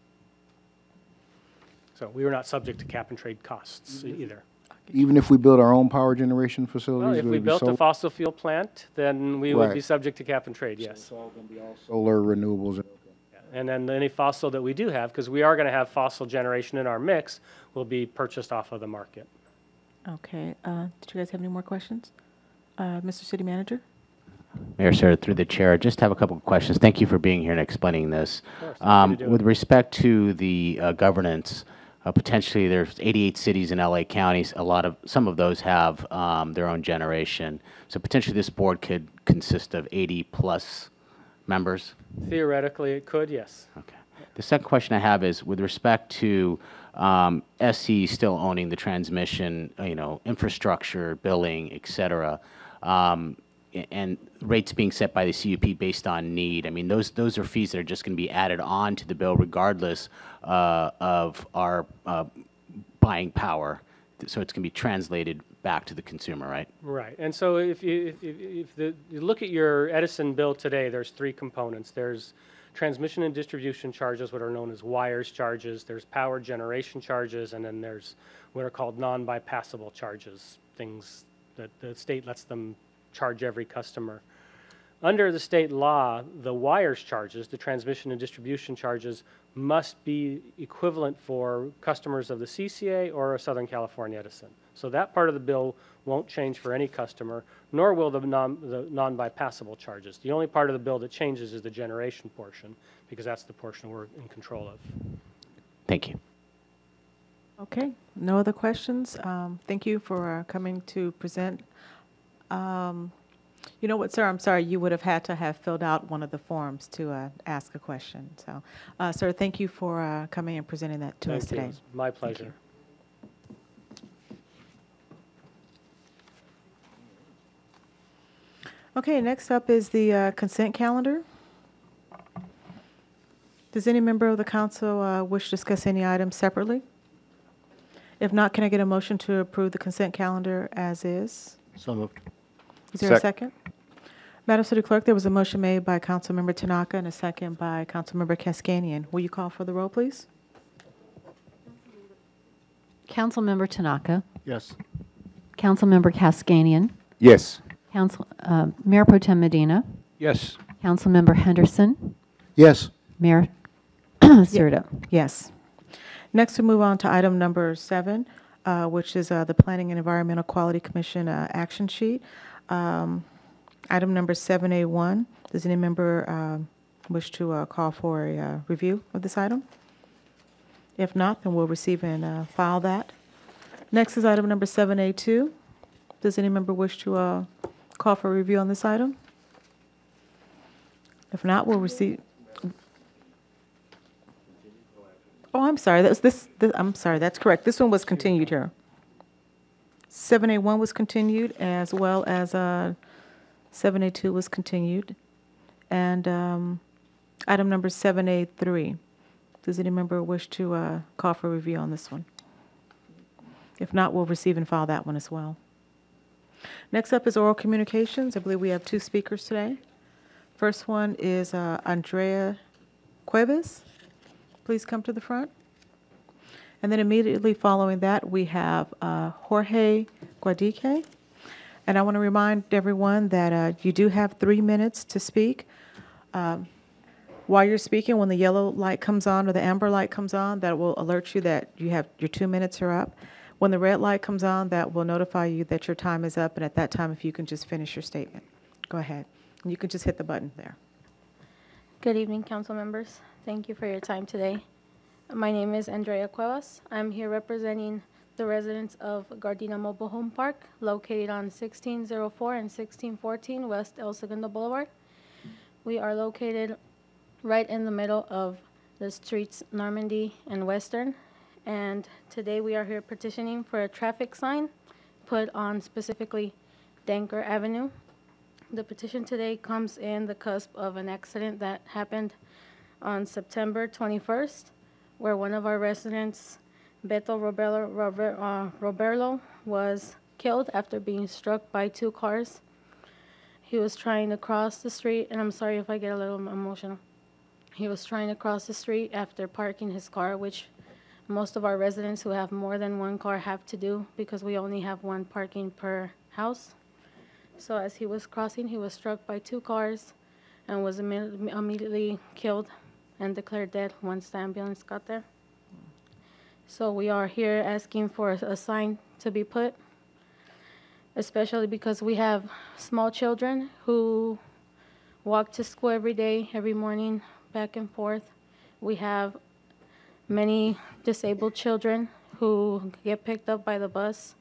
So we were not subject to cap and trade costs either. Even if we build our own power generation facilities? Well, if would we it be built a fossil fuel plant, then we would be Right. subject to cap and trade, yes. So it's all going to be all solar, renewables? And then any fossil that we do have, because we are going to have fossil generation in our mix, will be purchased off of the market. Okay. Did you guys have any more questions? Mr. City Manager? Mayor Serra, through the chair, I just have a couple of questions. Thank you for being here and explaining this. Of course, happy to do With it. respect to the governance, potentially there's 88 cities in LA counties. Some of those have their own generation. So potentially this board could consist of 80 plus members. Theoretically, it could, yes. Okay. The second question I have is with respect to SC still owning the transmission, infrastructure, billing, et cetera, and rates being set by the CUP based on need. I mean, those are fees that are just going to be added on to the bill regardless of our buying power. So it's going to be translated back to the consumer, right? Right. And so if you look at your Edison bill today, there's three components. There's transmission and distribution charges, what are known as wires charges. There's power generation charges, and then there's what are called non-bypassable charges, things that the state lets them charge every customer. Under the state law, the wires charges, the transmission and distribution charges, must be equivalent for customers of the CCA or a Southern California Edison. So that part of the bill won't change for any customer, nor will the non-bypassable charges. The only part of the bill that changes is the generation portion, because that's the portion we're in control of. Thank you. Okay, no other questions. Thank you for coming to present. You know what, sir, I'm sorry, you would have had to have filled out one of the forms to ask a question. So, sir, thank you for coming and presenting that to us today. It's my pleasure. Okay, next up is the consent calendar. Does any member of the council wish to discuss any items separately? If not, can I get a motion to approve the consent calendar as is? So moved. Is there a second? Madam City Clerk, there was a motion made by Councilmember Tanaka and a second by Councilmember Kaskanian. Will you call for the roll, please? Councilmember Tanaka. Yes. Councilmember Kaskanian. Yes. Mayor Pro Tem Medina. Yes. Councilmember Henderson. Yes. Mayor Serta. Yes. Next, we move on to item number 7, which is the Planning and Environmental Quality Commission action sheet. Item number 7A1. Does any member wish to call for a review of this item? If not, then we'll receive and file that. Next is item number 7A2. Does any member wish to call for a review on this item? If not, we'll receive. Oh, I'm sorry. I'm sorry. That's correct. This one was continued here. 7A1 was continued, as well as 7A2 was continued, and item number 7A3. Does any member wish to call for a review on this one? If not, we'll receive and file that one as well. Next up is oral communications. I believe we have 2 speakers today. First one is Andrea Cuevas. Please come to the front. And then immediately following that, we have Jorge Guadique. And I want to remind everyone that you do have 3 minutes to speak. While you're speaking, when the yellow light comes on or the amber light comes on, that will alert you that you have your 2 minutes are up. When the red light comes on, that will notify you that your time is up. And at that time, if you can just finish your statement. Go ahead. And you can just hit the button there. Good evening, council members. Thank you for your time today. My name is Andrea Cuevas. I'm here representing the residents of Gardena Mobile Home Park, located on 1604 and 1614 West El Segundo Boulevard. We are located right in the middle of the streets Normandy and Western. And today we are here petitioning for a traffic sign put on specifically Danker Avenue. The petition today comes in the cusp of an accident that happened on September 21st, where one of our residents, Beto Roberlo, was killed after being struck by 2 cars. He was trying to cross the street, and I'm sorry if I get a little emotional. He was trying to cross the street after parking his car, which most of our residents who have more than 1 car have to do because we only have 1 parking per house. So as he was crossing, he was struck by 2 cars and was immediately killed and declared dead once the ambulance got there. So we are here asking for a sign to be put, especially because we have small children who walk to school every day, every morning, back and forth. We have many disabled children who get picked up by the bus,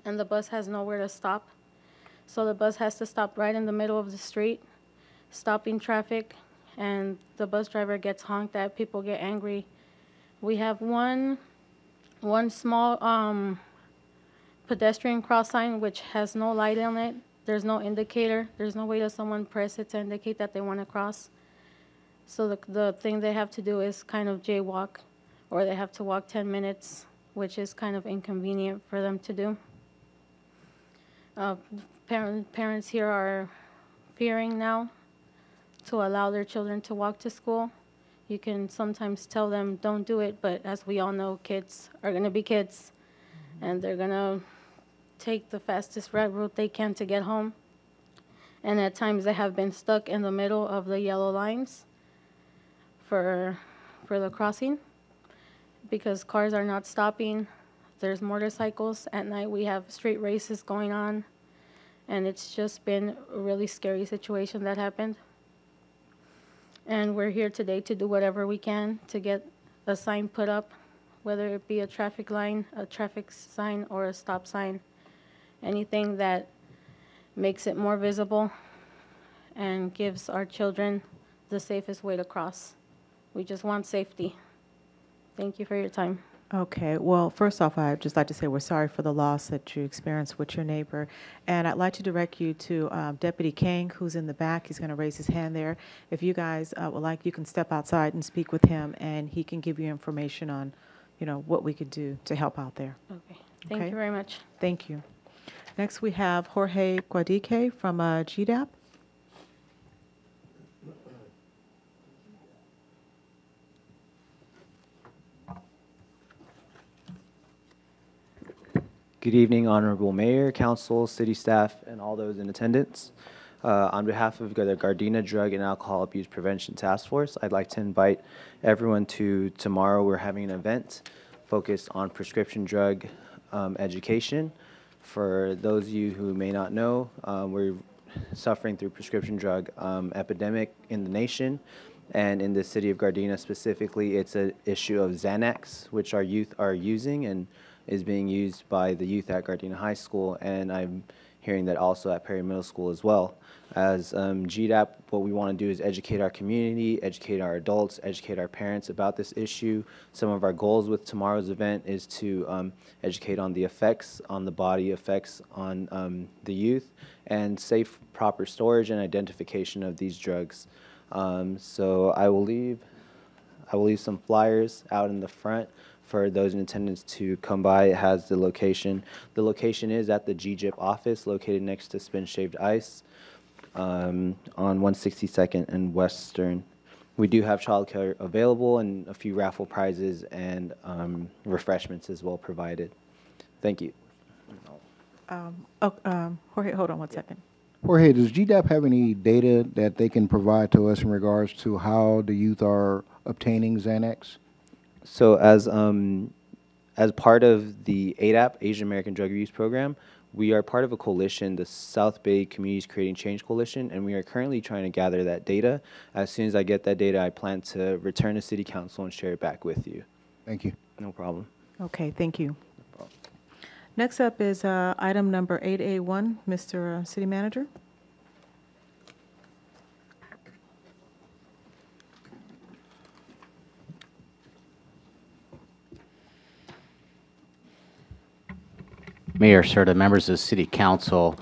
and the bus has nowhere to stop. So the bus has to stop right in the middle of the street, stopping traffic and the bus driver gets honked at, people get angry. We have one small pedestrian cross sign which has no light on it. There's no indicator. There's no way that someone press it to indicate that they want to cross. So the thing they have to do is kind of jaywalk, or they have to walk 10 minutes, which is kind of inconvenient for them to do. Parents here are fearing now to allow their children to walk to school. You can sometimes tell them don't do it, but as we all know, kids are going to be kids, and they're going to take the fastest route they can to get home. And at times they have been stuck in the middle of the yellow lines for the crossing because cars are not stopping. There's motorcycles. At night we have street races going on, and it's just been a really scary situation that happened. And we're here today to do whatever we can to get a sign put up, whether it be a traffic line, a traffic sign, or a stop sign. Anything that makes it more visible and gives our children the safest way to cross. We just want safety. Thank you for your time. Okay, well, first off, I'd just like to say we're sorry for the loss that you experienced with your neighbor. And I'd like to direct you to Deputy King, who's in the back. He's going to raise his hand there. If you guys would like, you can step outside and speak with him, and he can give you information on, what we could do to help out there. Okay, thank you very much. Thank you. Next, we have Jorge Guadique from GDAP. Good evening, Honorable Mayor, Council, City staff, and all those in attendance. On behalf of the Gardena Drug and Alcohol Abuse Prevention Task Force, I'd like to invite everyone to tomorrow. We're having an event focused on prescription drug education. For those of you who may not know, we're suffering through prescription drug epidemic in the nation, and in the city of Gardena specifically, it's an issue of Xanax, which our youth are using and is being used by the youth at Gardena High School, and I'm hearing that also at Perry Middle School as well. As GDAP, what we want to do is educate our community, educate our adults, educate our parents about this issue. Some of our goals with tomorrow's event is to educate on the effects on the body, effects on the youth, and safe, proper storage and identification of these drugs. So I will leave some flyers out in the front for those in attendance to come by. It has the location. The location is at the GGIP office located next to Spin Shaved Ice on 162nd and Western. We do have childcare available and a few raffle prizes and refreshments as well provided. Thank you. Jorge, hold on one second. Jorge, does GDAP have any data that they can provide to us in regards to how the youth are obtaining Xanax? So as part of the ADAP, Asian American Drug Abuse Program, we are part of a coalition, the South Bay Communities Creating Change Coalition, and we are currently trying to gather that data. As soon as I get that data, I plan to return to City Council and share it back with you. Thank you. No problem. Okay, thank you. Next up is item number 8A1, Mr. City Manager. Mayor, Serta, members of the City Council,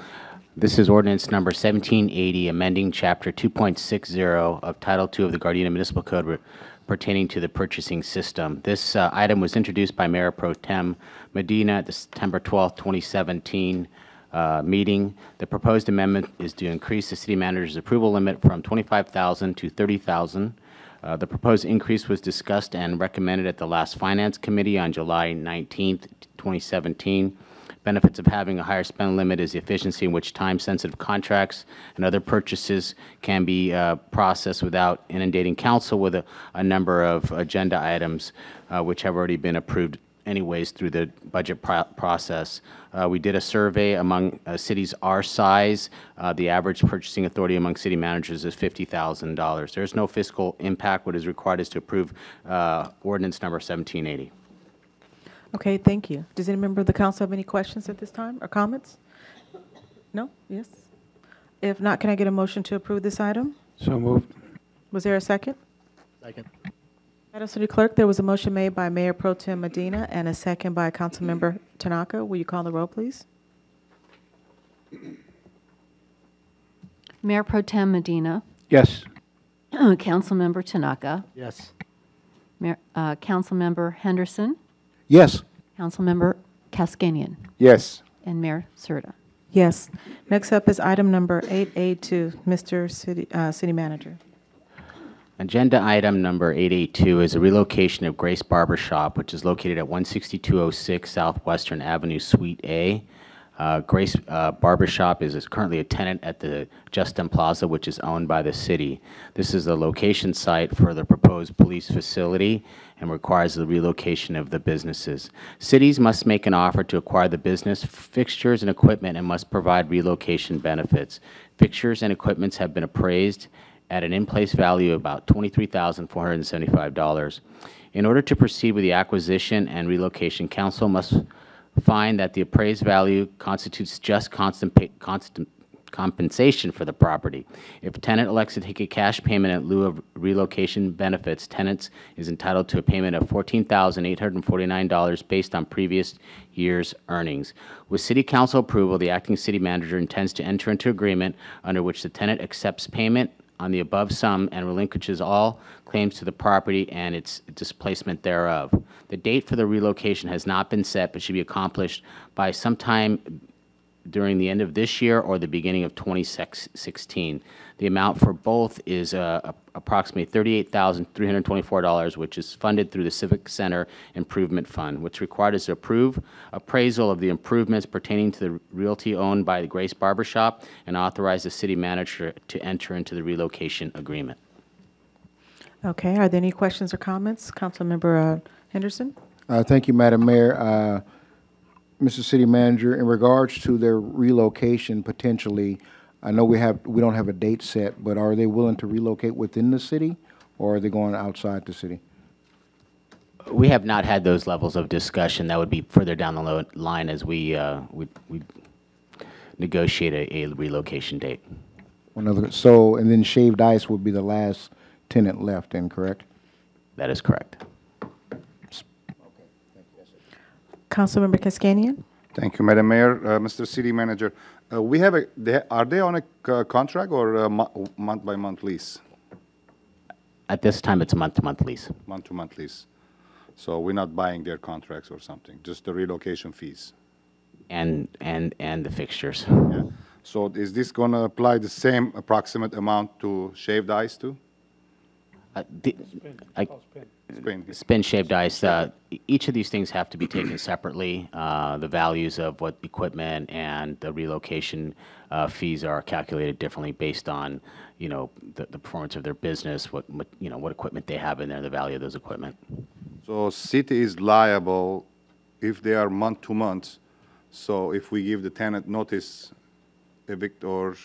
this is ordinance number 1780, amending Chapter 2.60 of Title II of the Gardena Municipal Code pertaining to the purchasing system. This item was introduced by Mayor Pro Tem Medina at the September 12, 2017 meeting. The proposed amendment is to increase the city manager's approval limit from $25,000 to $30,000. The proposed increase was discussed and recommended at the last Finance Committee on July 19, 2017. Benefits of having a higher spend limit is the efficiency in which time-sensitive contracts and other purchases can be processed without inundating council with a number of agenda items which have already been approved anyways through the budget process. We did a survey among cities our size. The average purchasing authority among city managers is $50,000. There's no fiscal impact. What is required is to approve ordinance number 1780. Okay, thank you. Does any member of the council have any questions at this time or comments? No? Yes? If not, can I get a motion to approve this item? So moved. Was there a second? Second. Madam City Clerk, there was a motion made by Mayor Pro Tem Medina and a second by Councilmember Tanaka. Will you call the roll, please? Mayor Pro Tem Medina, Yes. Councilmember Tanaka, Yes. Councilmember Henderson, Yes. Councilmember Kaskanian, Yes. and Mayor Serta. Yes. Next up is item number 8A2. Mr. City Manager. Agenda item number 882 is a relocation of Grace Barber Shop, which is located at 16206 Southwestern Avenue, Suite A. Grace Barber Shop is currently a tenant at the Justin Plaza, which is owned by the city. This is the location site for the proposed police facility and requires the relocation of the businesses. Cities must make an offer to acquire the business fixtures and equipment and must provide relocation benefits. Fixtures and equipments have been appraised at an in-place value of about $23,475. In order to proceed with the acquisition and relocation, council must find that the appraised value constitutes just compensation for the property. If a tenant elects to take a cash payment in lieu of relocation benefits, tenants is entitled to a payment of $14,849 based on previous year's earnings. With City Council approval, the acting city manager intends to enter into agreement under which the tenant accepts payment on the above sum and relinquishes all claims to the property and its displacement thereof. The date for the relocation has not been set, but should be accomplished by sometime during the end of this year or the beginning of 2016. The amount for both is approximately $38,324, which is funded through the Civic Center Improvement Fund. What's required is to approve appraisal of the improvements pertaining to the realty owned by the Grace Barber Shop and authorize the city manager to enter into the relocation agreement. Okay. Are there any questions or comments? Councilmember Henderson? Thank you, Madam Mayor. Mr. City Manager, in regards to their relocation potentially, I know we don't have a date set, but are they willing to relocate within the city, or are they going outside the city? We have not had those levels of discussion. That would be further down the line as we negotiate a relocation date. So, and then Shaved Ice would be the last tenant left, then, correct? That is correct. Councilmember Kaskanian? Thank you, Madam Mayor. Mr. City Manager, are they on a contract or a month-by-month lease? At this time, it's a month-to-month lease. Month-to-month lease. So we're not buying their contracts or something, just the relocation fees. And the fixtures. Yeah. So is this going to apply the same approximate amount to Shaved Ice too? Spin Shaved Ice. Each of these things have to be taken separately. The values of what equipment and the relocation fees are calculated differently based on, the performance of their business, what equipment they have in there, the value of those equipment. So city is liable if they are month to month. So if we give the tenant notice, evict or,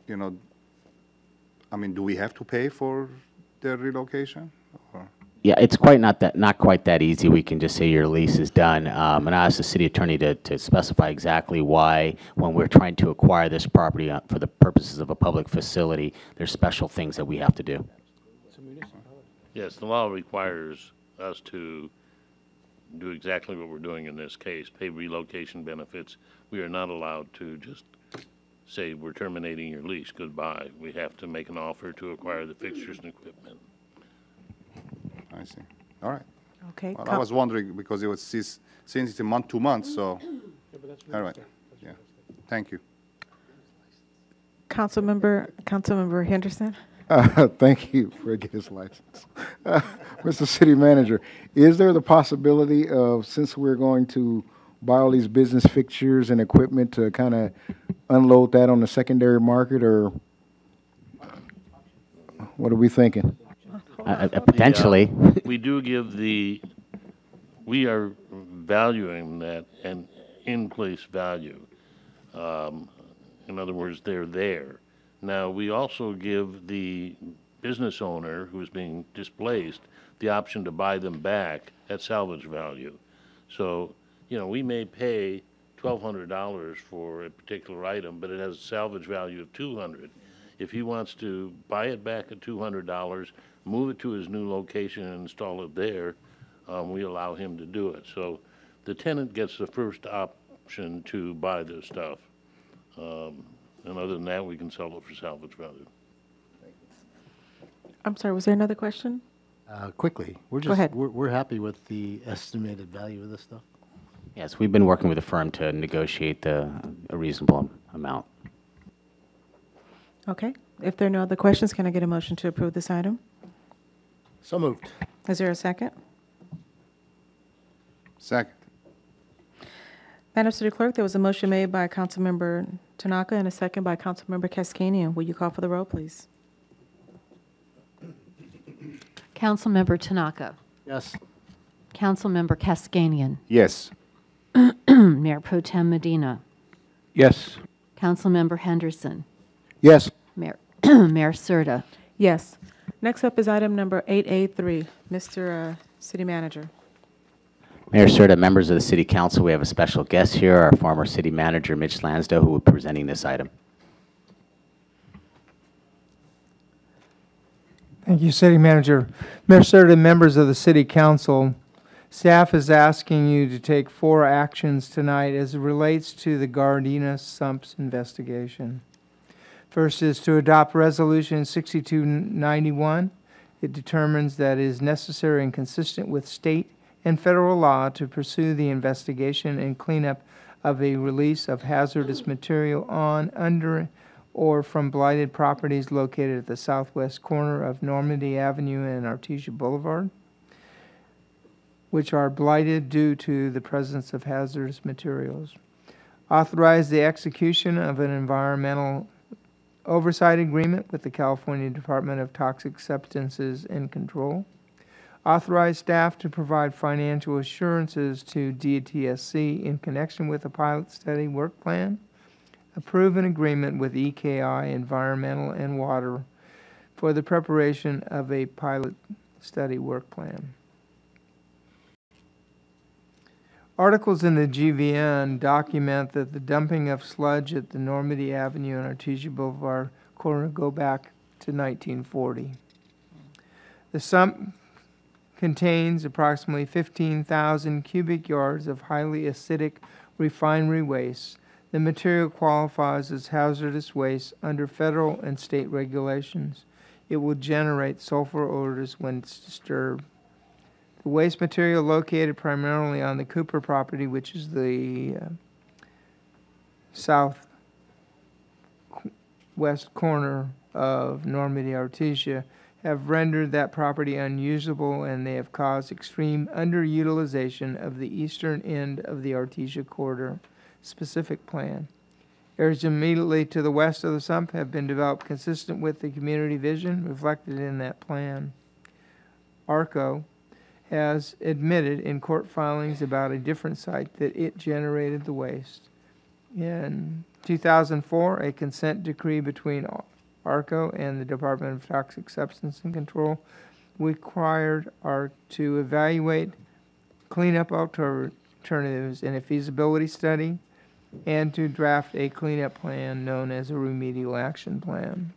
do we have to pay for their relocation? Or? Yeah, it's not quite that easy. We can just say your lease is done, and I asked the city attorney to specify exactly why, when we're trying to acquire this property for the purposes of a public facility, there's special things that we have to do. Yes, the law requires us to do exactly what we're doing in this case, pay relocation benefits. We are not allowed to just say we're terminating your lease, goodbye. We have to make an offer to acquire the fixtures and equipment. I see. All right. Okay. Well, I was wondering because it was since it's a month to month, so. All right. Yeah. Thank you. Councilmember Henderson? Thank you for getting his license. Mr. City Manager, is there the possibility of, since we're going to buy all these business fixtures and equipment, to kind of unload that on the secondary market, or what are we thinking? Potentially. We do give we are valuing that an in-place value. In other words, they're there. Now, we also give the business owner who's being displaced the option to buy them back at salvage value. So, we may pay $1,200 for a particular item, but it has a salvage value of $200. If he wants to buy it back at $200, move it to his new location and install it there, we allow him to do it. So the tenant gets the first option to buy this stuff. And other than that, we can sell it for salvage value. I'm sorry, was there another question? Quickly, Go ahead. we're happy with the estimated value of this stuff. Yes, we've been working with the firm to negotiate a reasonable amount. Okay. If there are no other questions, can I get a motion to approve this item? So moved. Is there a second? Second. Madam City Clerk, there was a motion made by Councilmember Tanaka and a second by Councilmember Kaskanian. Will you call for the roll, please? Councilmember Tanaka. Yes. Councilmember Kaskanian. Yes. Mayor Pro Tem Medina. Yes. Councilmember Henderson. Yes. Mayor Mayor Serta. Yes. Next up is item number 8A3. Mr. City Manager. Mayor Serta, members of the City Council, we have a special guest here, our former City Manager, Mitch Lansdale, who will be presenting this item. Thank you, City Manager. Mayor Serta, members of the City Council, staff is asking you to take 4 actions tonight as it relates to the Gardena Sumps investigation. First is to adopt Resolution 6291. It determines that it is necessary and consistent with state and federal law to pursue the investigation and cleanup of a release of hazardous material on, under, or from blighted properties located at the southwest corner of Normandy Avenue and Artesia Boulevard, which are blighted due to the presence of hazardous materials. Authorize the execution of an environmental oversight agreement with the California Department of Toxic Substances and Control. Authorize staff to provide financial assurances to DTSC in connection with a pilot study work plan. Approve an agreement with EKI Environmental and Water for the preparation of a pilot study work plan. Articles in the GVN document that the dumping of sludge at the Normandy Avenue and Artesia Boulevard corner go back to 1940. The sump contains approximately 15,000 cubic yards of highly acidic refinery waste. The material qualifies as hazardous waste under federal and state regulations. It will generate sulfur odors when it's disturbed. The waste material located primarily on the Cooper property, which is the southwest corner of Normandy Artesia, have rendered that property unusable, and they have caused extreme underutilization of the eastern end of the Artesia Corridor specific plan. Areas immediately to the west of the sump have been developed consistent with the community vision reflected in that plan. ARCO has admitted in court filings about a different site that it generated the waste. In 2004, a consent decree between ARCO and the Department of Toxic Substance and Control required ARC to evaluate cleanup alternatives in a feasibility study and to draft a cleanup plan known as a remedial action plan.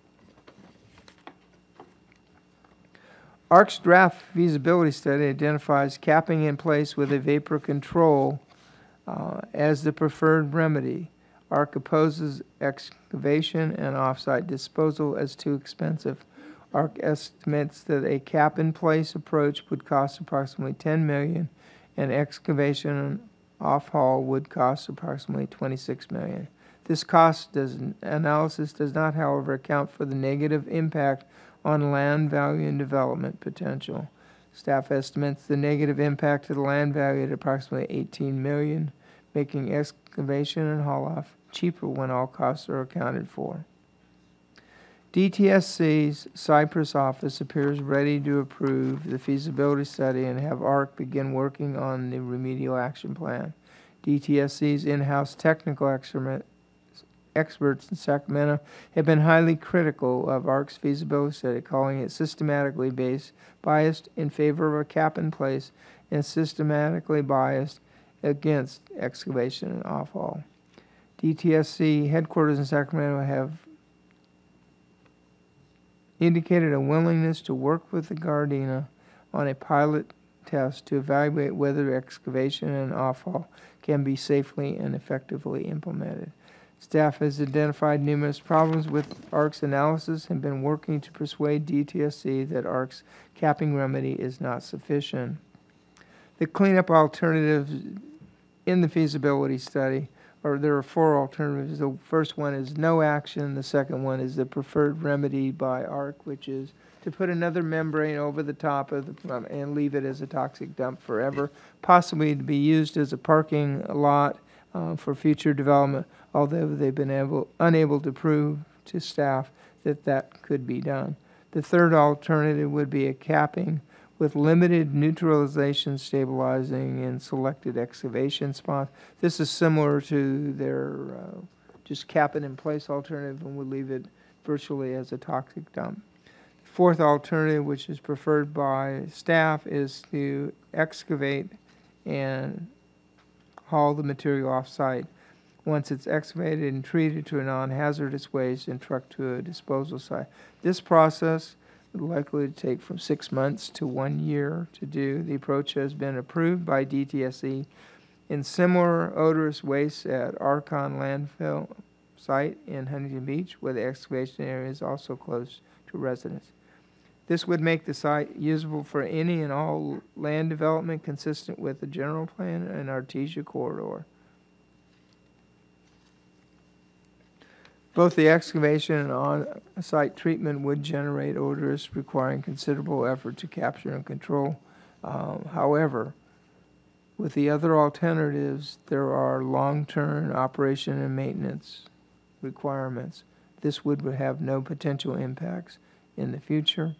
ARC's draft feasibility study identifies capping in place with a vapor control as the preferred remedy. ARC opposes excavation and off-site disposal as too expensive. ARC estimates that a cap-in-place approach would cost approximately $10 million, and excavation and off-haul would cost approximately $26 million. This cost analysis does not, however, account for the negative impact on land value and development potential. Staff estimates the negative impact to the land value at approximately $18 million, making excavation and haul-off cheaper when all costs are accounted for. DTSC's Cypress office appears ready to approve the feasibility study and have ARC begin working on the remedial action plan. DTSC's in-house technical experts in Sacramento have been highly critical of ARC's feasibility study, calling it systematically biased in favor of a cap in place and systematically biased against excavation and off-haul. DTSC headquarters in Sacramento have indicated a willingness to work with the Gardena on a pilot test to evaluate whether excavation and offhaul can be safely and effectively implemented. Staff has identified numerous problems with ARC's analysis and been working to persuade DTSC that ARC's capping remedy is not sufficient. The cleanup alternatives in the feasibility study, or there are 4 alternatives. The first one is no action. The second one is the preferred remedy by ARC, which is to put another membrane over the top of the and leave it as a toxic dump forever, possibly to be used as a parking lot for future development, although they've been unable to prove to staff that that could be done. The third alternative would be a capping with limited neutralization, stabilizing, and selected excavation spots. This is similar to their just cap it in place alternative, and would leave it virtually as a toxic dump. The fourth alternative, which is preferred by staff, is to excavate and haul the material off-site. Once it's excavated and treated to a non-hazardous waste and trucked to a disposal site. This process would likely take from 6 months to 1 year to do. The approach has been approved by DTSC in similar odorous waste at Archon landfill site in Huntington Beach, where the excavation area is also close to residents. This would make the site usable for any and all land development consistent with the general plan and Artesia corridor. Both the excavation and on-site treatment would generate odors, requiring considerable effort to capture and control. However, with the other alternatives, there are long-term operation and maintenance requirements. This would have no potential impacts in the future,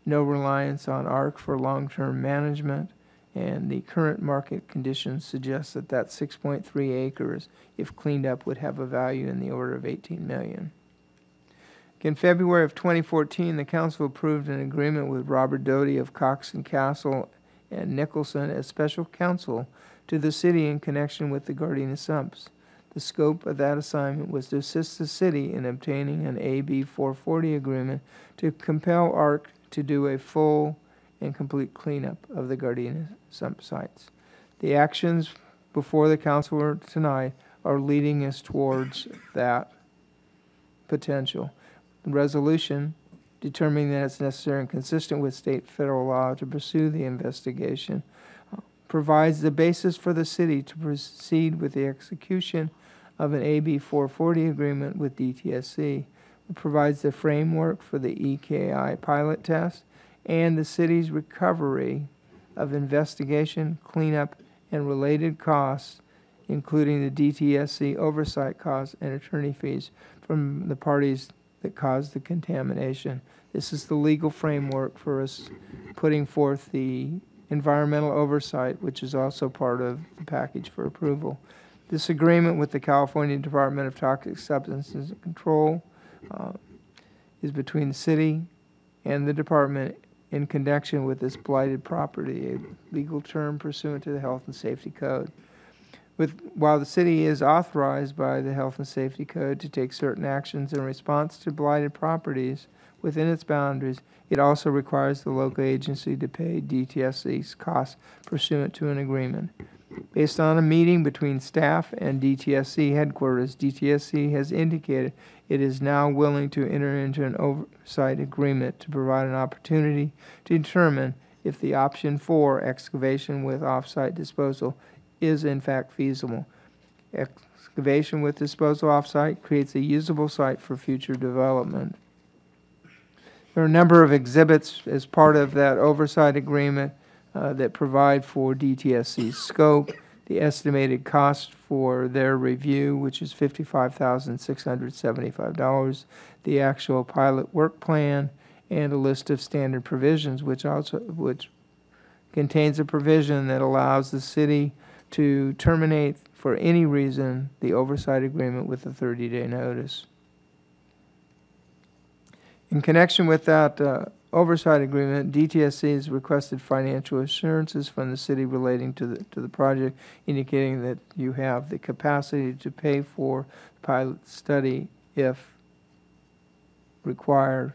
no reliance on ARC for long-term management, and the current market conditions suggest that that 6.3 acres, if cleaned up, would have a value in the order of $18 million. In February of 2014, the council approved an agreement with Robert Doty of Cox and Castle and Nicholson as special counsel to the city in connection with the Gardena sumps. The scope of that assignment was to assist the city in obtaining an AB 440 agreement to compel ARC to do a full and complete cleanup of the Gardena sump sites. The actions before the council tonight are leading us towards that potential. The resolution determining that it's necessary and consistent with state and federal law to pursue the investigation provides the basis for the city to proceed with the execution of an AB 440 agreement with DTSC. It provides the framework for the EKI pilot test and the city's recovery of investigation, cleanup, and related costs, including the DTSC oversight costs and attorney fees from the parties that caused the contamination. This is the legal framework for us putting forth the environmental oversight, which is also part of the package for approval. This agreement with the California Department of Toxic Substances and Control is between the city and the department in connection with this blighted property, a legal term pursuant to the Health and Safety Code. While the city is authorized by the Health and Safety Code to take certain actions in response to blighted properties within its boundaries, it also requires the local agency to pay DTSC's costs pursuant to an agreement. Based on a meeting between staff and DTSC headquarters, DTSC has indicated it is now willing to enter into an oversight agreement to provide an opportunity to determine if the option 4, excavation with off-site disposal, is in fact feasible. Excavation with disposal off-site creates a usable site for future development. There are a number of exhibits as part of that oversight agreement that provide for DTSC's scope, the estimated cost for their review, which is $55,675, the actual pilot work plan, and a list of standard provisions, which contains a provision that allows the city to terminate for any reason the oversight agreement with a 30-day notice. In connection with that oversight agreement, DTSC has requested financial assurances from the city relating to the project, indicating that you have the capacity to pay for the pilot study if required.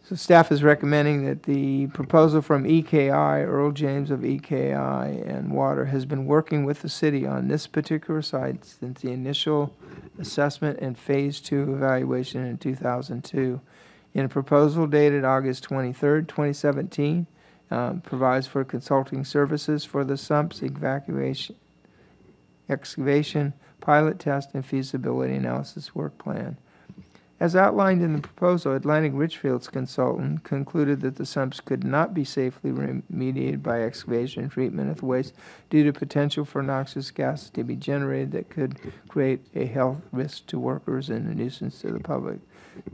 So staff is recommending that the proposal from EKI, Earl James of EKI and Water, has been working with the city on this particular site since the initial assessment and Phase 2 evaluation in 2002. In a proposal dated August 23rd, 2017, provides for consulting services for the sumps excavation, pilot test, and feasibility analysis work plan. As outlined in the proposal, Atlantic Richfield's consultant concluded that the sumps could not be safely remediated by excavation and treatment of the waste due to potential for noxious gases to be generated that could create a health risk to workers and a nuisance to the public.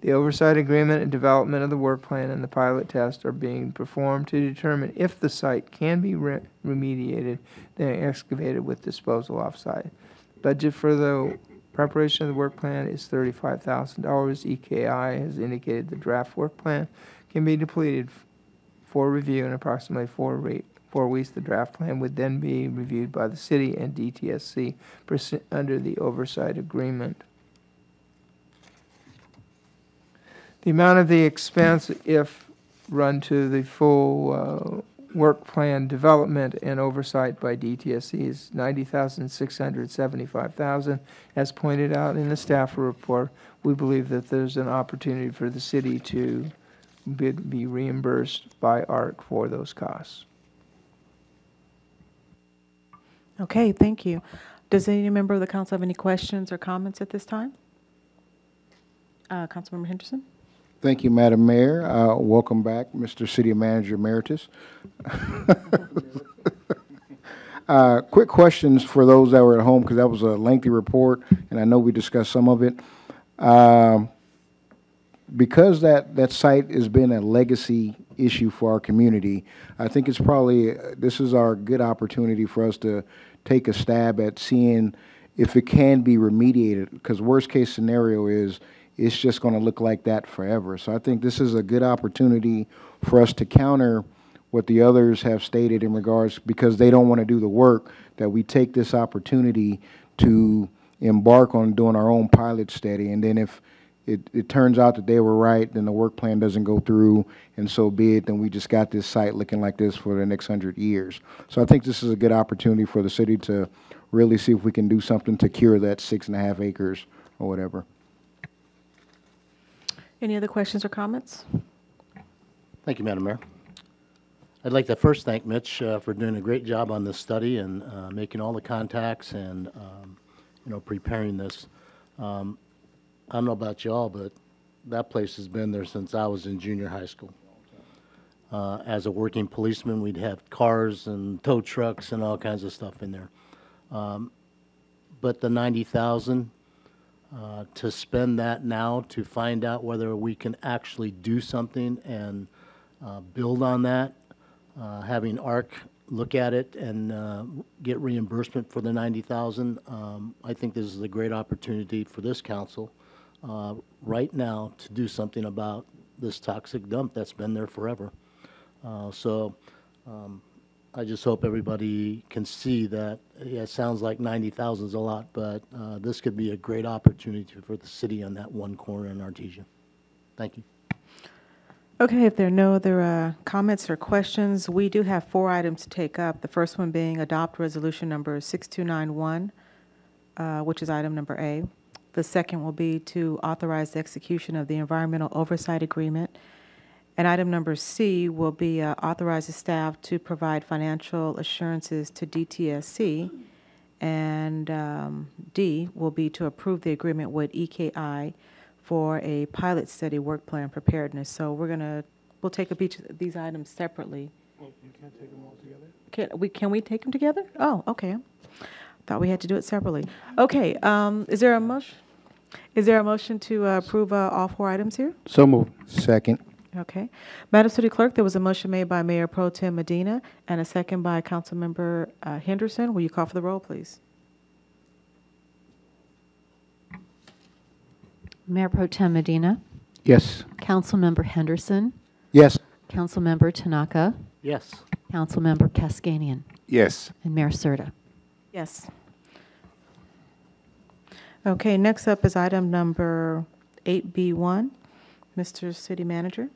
The oversight agreement and development of the work plan and the pilot test are being performed to determine if the site can be remediated, then excavated with disposal offsite. Budget for the preparation of the work plan is $35,000. EKI has indicated the draft work plan can be depleted for review in approximately 4 weeks. The draft plan would then be reviewed by the city and DTSC under the oversight agreement. The amount of the expense, if run to the full work plan development and oversight by DTSC, is $90,675,000. As pointed out in the staff report, we believe that there's an opportunity for the city to be reimbursed by ARC for those costs. Okay, thank you. Does any member of the council have any questions or comments at this time? Councilmember Henderson? Thank you, Madam Mayor. Welcome back, Mr. City Manager Emeritus. Quick questions for those that were at home, because that was a lengthy report, and I know we discussed some of it. Because that site has been a legacy issue for our community, I think it's probably, this is our good opportunity for us to take a stab at seeing if it can be remediated, because worst case scenario is it's just going to look like that forever. So I think this is a good opportunity for us to counter what the others have stated in regards, because they don't want to do the work, that we take this opportunity to embark on doing our own pilot study. And then if it turns out that they were right, then the work plan doesn't go through, and so be it, then we just got this site looking like this for the next 100 years. So I think this is a good opportunity for the city to really see if we can do something to cure that 6.5 acres or whatever. Any other questions or comments? Thank you, Madam Mayor. I'd like to first thank Mitch for doing a great job on this study and making all the contacts and preparing this. I don't know about y'all, but that place has been there since I was in junior high school. As a working policeman, we'd have cars and tow trucks and all kinds of stuff in there. But the $90,000 to spend that now to find out whether we can actually do something and build on that, having ARC look at it and get reimbursement for the $90,000. I think this is a great opportunity for this council right now to do something about this toxic dump that's been there forever. I just hope everybody can see that, yeah, it sounds like 90,000 is a lot, but this could be a great opportunity for the city on that one corner in Artesia. Thank you. Okay, if there are no other comments or questions, we do have 4 items to take up. The first one being adopt resolution number 6291, which is item number A. The second will be to authorize the execution of the environmental oversight agreement. And item number C will be authorize the staff to provide financial assurances to DTSC. And D will be to approve the agreement with EKI for a pilot study work plan preparedness. So we'll take up each of these items separately. Well, you can't take them all together? Can we take them together? Oh, okay. Thought we had to do it separately. Okay, is there a motion? Is there a motion to approve all 4 items here? So moved. Second. Okay. Madam City Clerk, there was a motion made by Mayor Pro Tem Medina and a second by Councilmember Henderson. Will you call for the roll, please? Mayor Pro Tem Medina. Yes. Councilmember Henderson. Yes. Councilmember Tanaka. Yes. Councilmember Kaskanian. Yes. And Mayor Serta. Yes. Okay, next up is item number 8B1. Mr. City Manager.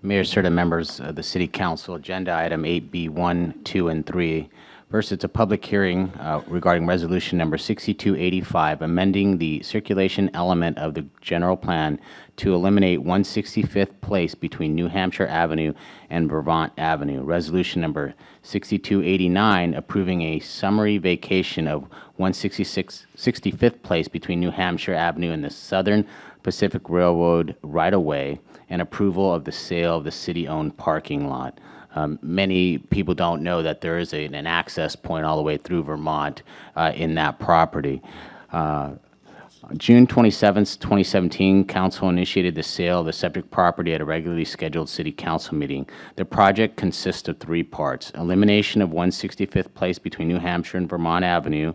Mayor, certain members of the City Council, Agenda Item 8B1, 2, and 3. First, it's a public hearing regarding Resolution Number 6285, amending the circulation element of the general plan to eliminate 165th Place between New Hampshire Avenue and Vermont Avenue. Resolution Number 6289, approving a summary vacation of 165th Place between New Hampshire Avenue and the Southern Pacific Railroad right-of-way, and approval of the sale of the city-owned parking lot. Many people don't know that there is an access point all the way through Vermont in that property. June 27, 2017, Council initiated the sale of the subject property at a regularly scheduled City Council meeting. The project consists of 3 parts: elimination of 165th Place between New Hampshire and Vermont Avenue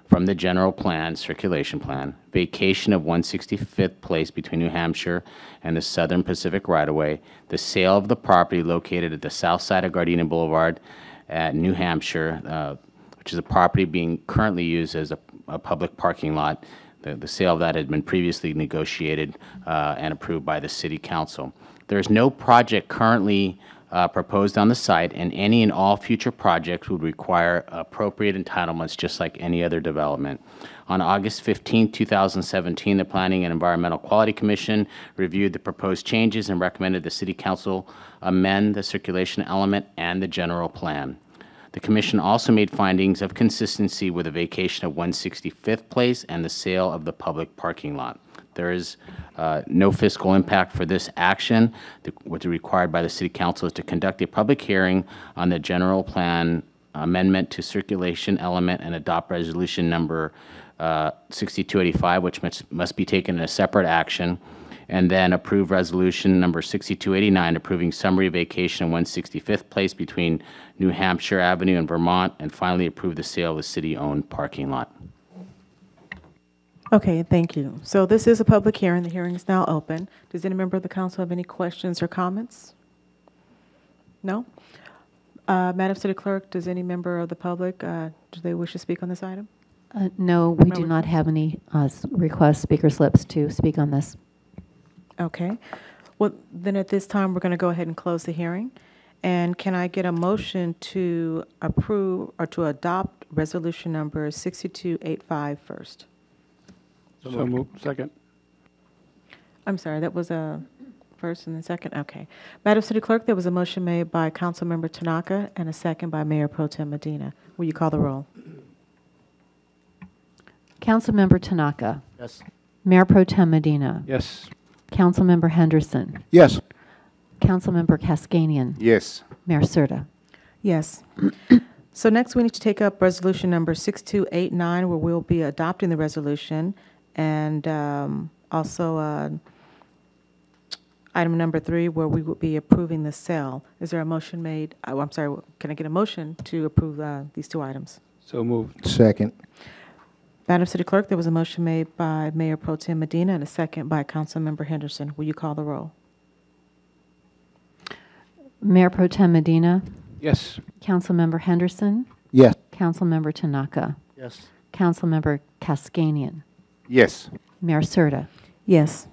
from the general plan, circulation plan, vacation of 165th Place between New Hampshire and the Southern Pacific right-of-way, the sale of the property located at the south side of Gardena Boulevard at New Hampshire, which is a property being currently used as a public parking lot. The sale of that had been previously negotiated and approved by the City Council. There is no project currently proposed on the site, and any and all future projects would require appropriate entitlements just like any other development. On August 15, 2017, the Planning and Environmental Quality Commission reviewed the proposed changes and recommended the City Council amend the circulation element and the general plan. The Commission also made findings of consistency with the vacation of 165th Place and the sale of the public parking lot. There is no fiscal impact for this action. What's required by the City Council is to conduct a public hearing on the general plan amendment to circulation element and adopt resolution number 6285, which must be taken in a separate action, and then approve resolution number 6289, approving summary vacation of 165th Place between New Hampshire Avenue and Vermont, and finally approve the sale of the city-owned parking lot. Okay, thank you. So this is a public hearing. The hearing is now open. Does any member of the council have any questions or comments? No? Madam City Clerk, does any member of the public, do they wish to speak on this item? No, we do not have any requests, speaker slips to speak on this. Okay. Well, then at this time, we're going to go ahead and close the hearing. And can I get a motion to approve or to adopt resolution number 6285 first? So moved. Second. I'm sorry, that was a first and then second? Okay. Madam City Clerk, there was a motion made by Councilmember Tanaka and a second by Mayor Pro Tem Medina. Will you call the roll? Councilmember Tanaka. Yes. Mayor Pro Tem Medina. Yes. Councilmember Henderson. Yes. Councilmember Kaskanian. Yes. Mayor Serta. Yes. So next we need to take up resolution number 6289, where we'll be adopting the resolution, and also item number 3, where we will be approving the sale. Is there a motion made? Oh, I'm sorry. Can I get a motion to approve these 2 items? So moved. Second. Madam City Clerk, there was a motion made by Mayor Pro Tem Medina and a second by Councilmember Henderson. Will you call the roll? Mayor Pro Tem Medina. Yes. Councilmember Henderson. Yes. Councilmember Tanaka. Yes. Councilmember Kaskanian. Yes. Mayor Serta. Yes.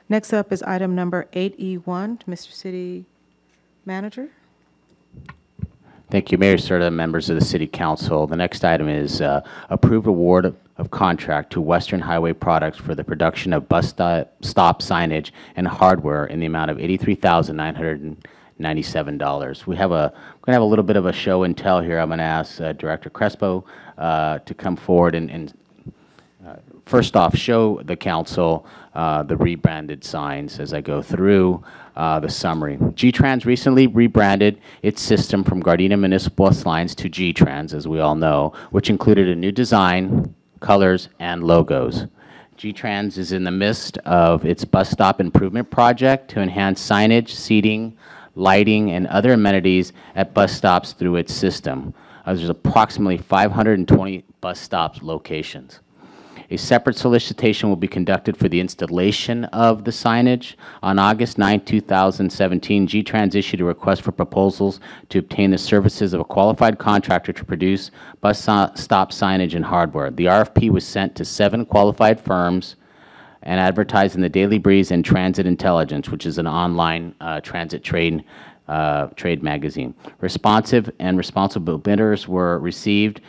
Next up is item number 8E1. Mr. City Manager. Thank you, Mayor Serta, members of the City Council. The next item is approved award of contract to Western Highway Products for the production of bus stop signage and hardware in the amount of $83,997. We're going to have a little bit of a show and tell here. I'm going to ask Director Crespo to come forward and first off, show the council the rebranded signs as I go through the summary. G-Trans recently rebranded its system from Gardena Municipal Bus Lines to G-Trans, as we all know, which included a new design, colors, and logos. G-Trans is in the midst of its bus stop improvement project to enhance signage, seating, lighting, and other amenities at bus stops through its system. There's approximately 520 bus stop locations. A separate solicitation will be conducted for the installation of the signage. On August 9, 2017, G-Trans issued a request for proposals to obtain the services of a qualified contractor to produce bus stop signage and hardware. The RFP was sent to 7 qualified firms and advertised in the Daily Breeze and Transit Intelligence, which is an online transit trade magazine. Responsive and responsible bidders were received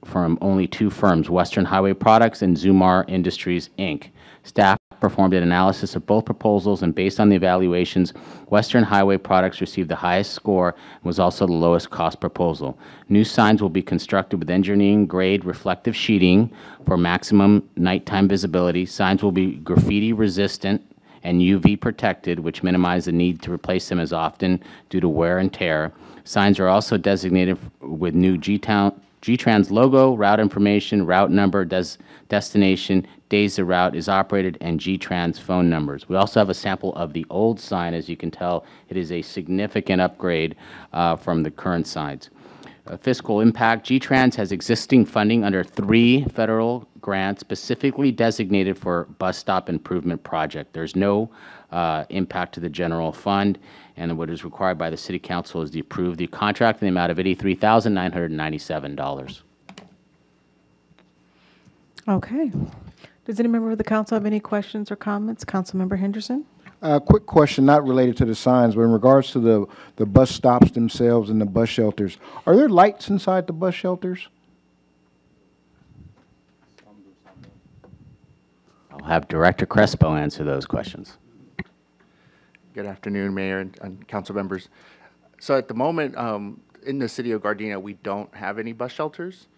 from only two firms, Western Highway Products and Zumar Industries, Inc. Staff performed an analysis of both proposals, and based on the evaluations, Western Highway Products received the highest score and was also the lowest cost proposal. New signs will be constructed with engineering-grade reflective sheeting for maximum nighttime visibility. Signs will be graffiti-resistant and UV protected, which minimize the need to replace them as often due to wear and tear. Signs are also designated with new G-Trans logo, route information, route number, destination, days the route is operated, and G-Trans phone numbers. We also have a sample of the old sign. As you can tell, it is a significant upgrade from the current signs. Fiscal impact, G-Trans has existing funding under 3 federal grants specifically designated for bus stop improvement project. There's no impact to the general fund, and what is required by the City Council is to approve the contract in the amount of $83,997. Okay. Does any member of the council have any questions or comments? Councilmember Henderson? Quick question, not related to the signs, but in regards to the bus stops themselves and the bus shelters, are there lights inside the bus shelters? I'll have Director Crespo answer those questions. Good afternoon, Mayor and council members. So at the moment, in the city of Gardena, we don't have any bus shelters.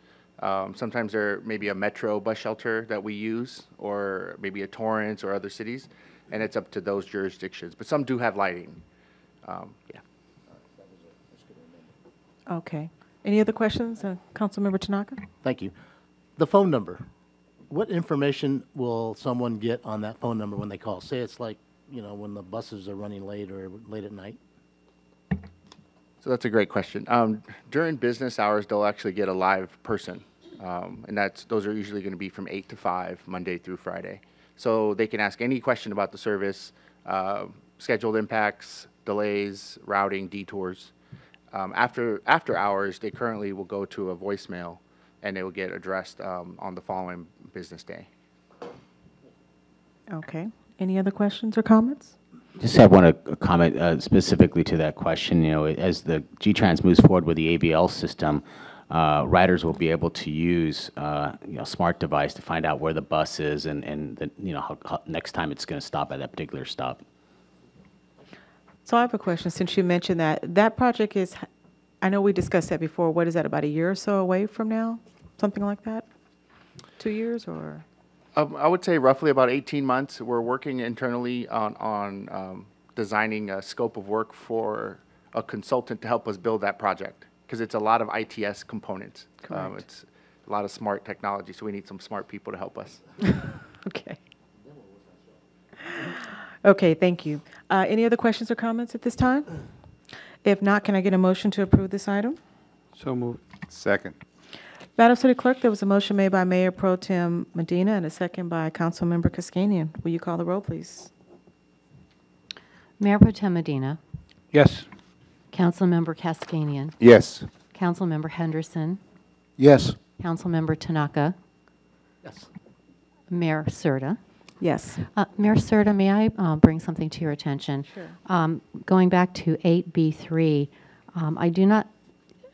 Sometimes there may be a metro bus shelter that we use, or maybe a Torrance or other cities, and it's up to those jurisdictions. But some do have lighting. Yeah. Okay. Any other questions? Councilmember Tanaka? Thank you. The phone number. What information will someone get on that phone number when they call? Say it's like, you know, when the buses are running late or late at night? So that's a great question. During business hours, they'll actually get a live person, and those are usually going to be from 8 to 5, Monday through Friday. So they can ask any question about the service, scheduled impacts, delays, routing, detours. After hours, they currently will go to a voicemail, and they will get addressed on the following business day. Okay. Any other questions or comments? Just have one comment specifically to that question. You know, as the G-Trans moves forward with the ABL system, riders will be able to use smart device to find out where the bus is and how next time it's going to stop at that particular stop. So I have a question. Since you mentioned that project is, I know we discussed that before. What is that, about a year or so away from now? Something like that? 2 years or? I would say roughly about 18 months. We're working internally on designing a scope of work for a consultant to help us build that project, because it's a lot of ITS components. It's a lot of smart technology, so we need some smart people to help us. Okay. Okay, thank you. Any other questions or comments at this time? If not, can I get a motion to approve this item? So moved. Second. Madam City Clerk, there was a motion made by Mayor Pro Tem Medina and a second by Councilmember Kaskanian. Will you call the roll, please? Mayor Pro Tem Medina. Yes. Councilmember Kaskanian. Yes. Councilmember Henderson. Yes. Councilmember Tanaka. Yes. Mayor Serta. Yes. Mayor Serta, may I bring something to your attention? Sure. Going back to 8B3, I do not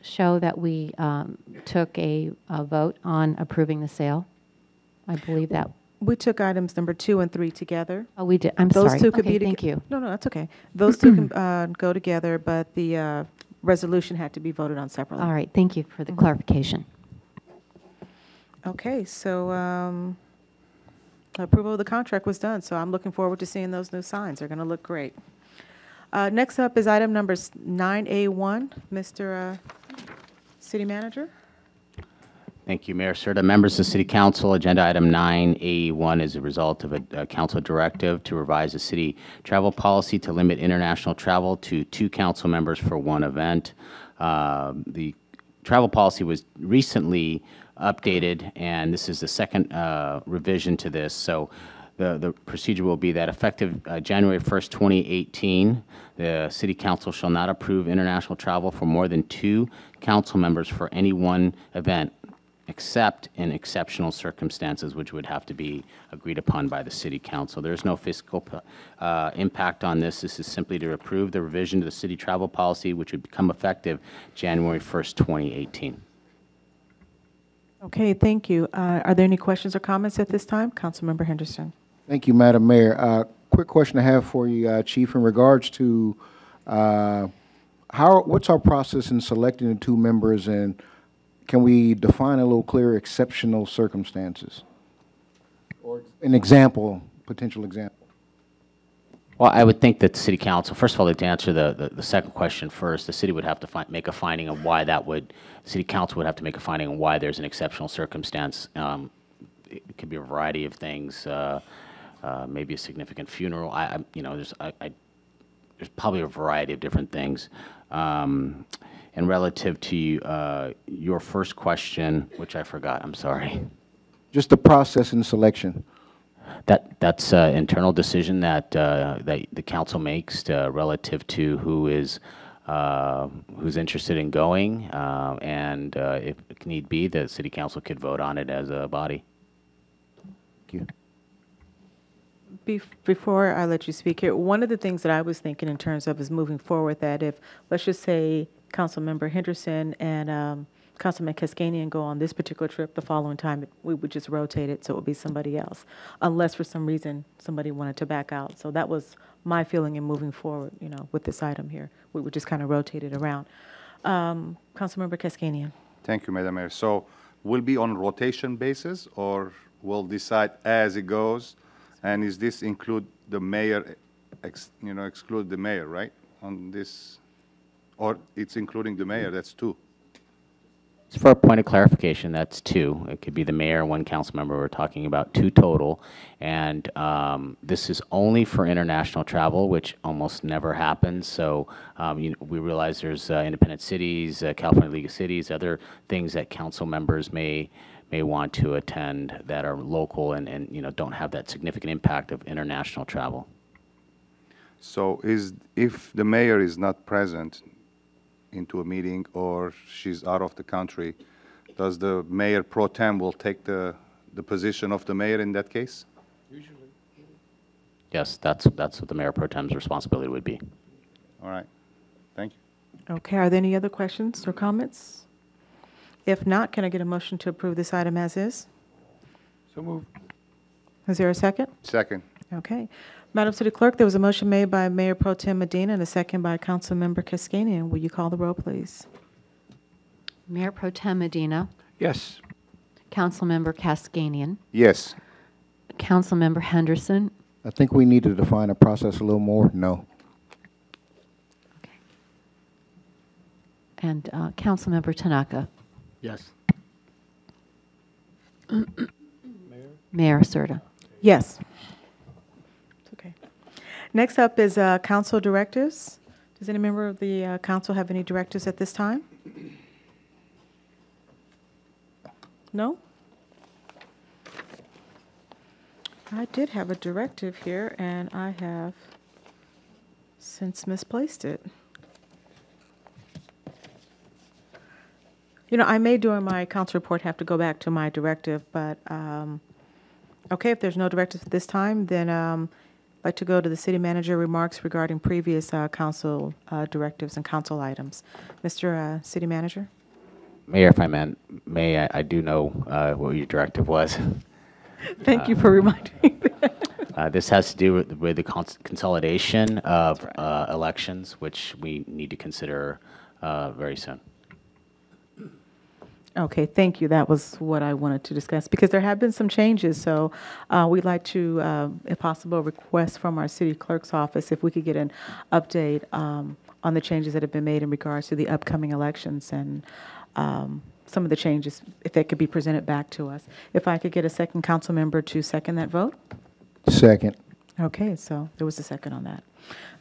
show that we took a vote on approving the sale. I believe that. We took items number 2 and 3 together. Oh, we did. I'm Those sorry. two could Okay, be thank you. No, that's okay. Those two can go together, but the resolution had to be voted on separately. All right. Thank you for the clarification. Okay, so approval of the contract was done, so I'm looking forward to seeing those new signs. They're going to look great. Next up is item number 9A1. Mr. City Manager. Thank you, Mayor Serta. Members of the City Council, Agenda Item 9A1 is a result of a council directive to revise the city travel policy to limit international travel to 2 council members for 1 event. The travel policy was recently updated, and this is the second revision to this. So the procedure will be that effective January 1st, 2018, the City Council shall not approve international travel for more than 2 council members for any 1 event. except in exceptional circumstances, which would have to be agreed upon by the city council. There's no fiscal impact on this. This is simply to approve the revision to the city travel policy, which would become effective January 1st, 2018. Okay, thank you. Are there any questions or comments at this time? Councilmember Henderson. Thank you, Madam Mayor. Quick question I have for you, Chief, in regards to what's our process in selecting the two members, and can we define a little clearer exceptional circumstances? Or an example, potential example. Well, I would think that the city council, first of all, to answer the second question first, the city would have to make a finding of why that would, city council would have to make a finding on why there's an exceptional circumstance. It could be a variety of things, maybe a significant funeral. There's probably a variety of different things. And relative to your first question, which I forgot, I'm sorry. Just the process and selection. That's an internal decision that the council makes relative to who's interested in going, and if need be, the city council could vote on it as a body. Thank you. Before I let you speak here, one of the things that I was thinking in terms of is moving forward, that if, let's just say, Councilmember Henderson and Councilman Kaskanian go on this particular trip, the following time we would just rotate it, so it would be somebody else, unless for some reason somebody wanted to back out. So that was my feeling in moving forward, with this item here. We would just kind of rotate it around. Councilmember Kaskanian. Thank you, Madam Mayor. So will be on rotation basis, or we'll decide as it goes? And is this include the mayor, exclude the mayor, right, on this? Or it's including the mayor, that's two? For a point of clarification, that's two. It could be the mayor and one council member. We're talking about two total. And this is only for international travel, which almost never happens. So we realize there's independent cities, California League of Cities, other things that council members may want to attend that are local and don't have that significant impact of international travel. So if the mayor is not present into a meeting or she's out of the country, does the mayor pro tem will take the position of the mayor in that case? Usually. Yes, that's what the mayor pro tem's responsibility would be. All right. Thank you. Okay, are there any other questions or comments? If not, can I get a motion to approve this item as is? So moved. Is there a second? Second. Okay. Madam City Clerk, there was a motion made by Mayor Pro Tem Medina and a second by Councilmember Kaskanian. Will you call the roll, please? Mayor Pro Tem Medina. Yes. Councilmember Kaskanian. Yes. Councilmember Henderson. I think we need to define a process a little more. No. Okay. And Councilmember Tanaka. Yes. Mayor Serta. Yes. Okay. Next up is council directives. Does any member of the council have any directives at this time? No? I did have a directive here, and I have since misplaced it. I may during my council report have to go back to my directive, but okay, if there's no directives at this time, then I'd like to go to the city manager remarks regarding previous council directives and council items. Mr. City Manager? Mayor, if I may, I do know what your directive was. Thank you for reminding me. This has to do with the consolidation of elections, which we need to consider very soon. Okay, thank you. That was what I wanted to discuss, because there have been some changes. So we'd like to, if possible, request from our city clerk's office if we could get an update on the changes that have been made in regards to the upcoming elections and some of the changes, if they could be presented back to us. If I could get a second council member to second that vote? Second. Okay, so there was a second on that.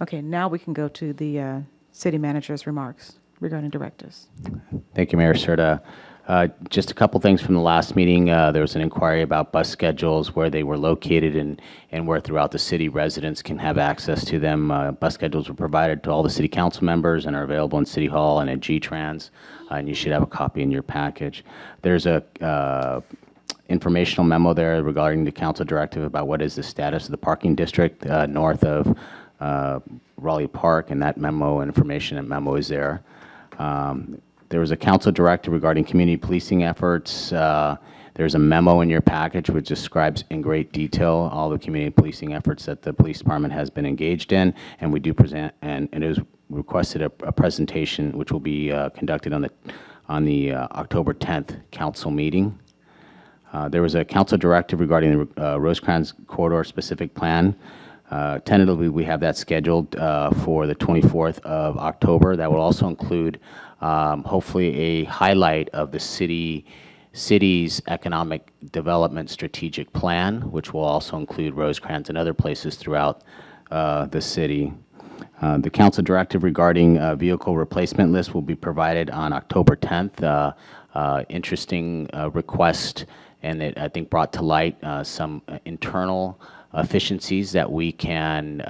Okay, now we can go to the city manager's remarks regarding directives. Thank you, Mayor Serta. Just a couple things from the last meeting. There was an inquiry about bus schedules, where they were located and where throughout the city residents can have access to them. Bus schedules were provided to all the city council members and are available in City Hall and at G-Trans, and you should have a copy in your package. There's a informational memo there regarding the council directive about what is the status of the parking district north of Raleigh Park, and that memo and information and memo is there. There was a council directive regarding community policing efforts. There's a memo in your package which describes in great detail all the community policing efforts that the police department has been engaged in, and we do present, and it is requested a presentation which will be conducted on the October 10th council meeting. There was a council directive regarding the Rosecrans corridor specific plan. Tentatively, we have that scheduled for the 24th of October. That will also include hopefully a highlight of the city's economic development strategic plan, which will also include Rosecrans and other places throughout the city. The council directive regarding vehicle replacement list will be provided on October 10th. Interesting request, and it, I think, brought to light some internal efficiencies that we can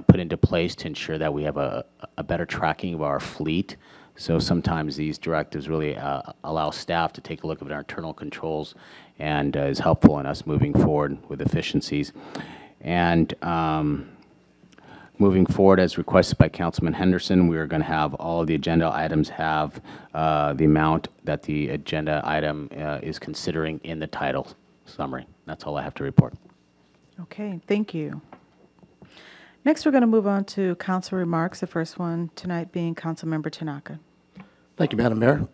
put into place to ensure that we have a better tracking of our fleet. So sometimes these directives really allow staff to take a look at our internal controls, and is helpful in us moving forward with efficiencies. And moving forward, as requested by Councilman Henderson, we are going to have all of the agenda items have the amount that the agenda item is considering in the title summary. That's all I have to report. Okay, thank you. Next, we're going to move on to council remarks, the first one tonight being Councilmember Tanaka. Thank you, Madam Mayor.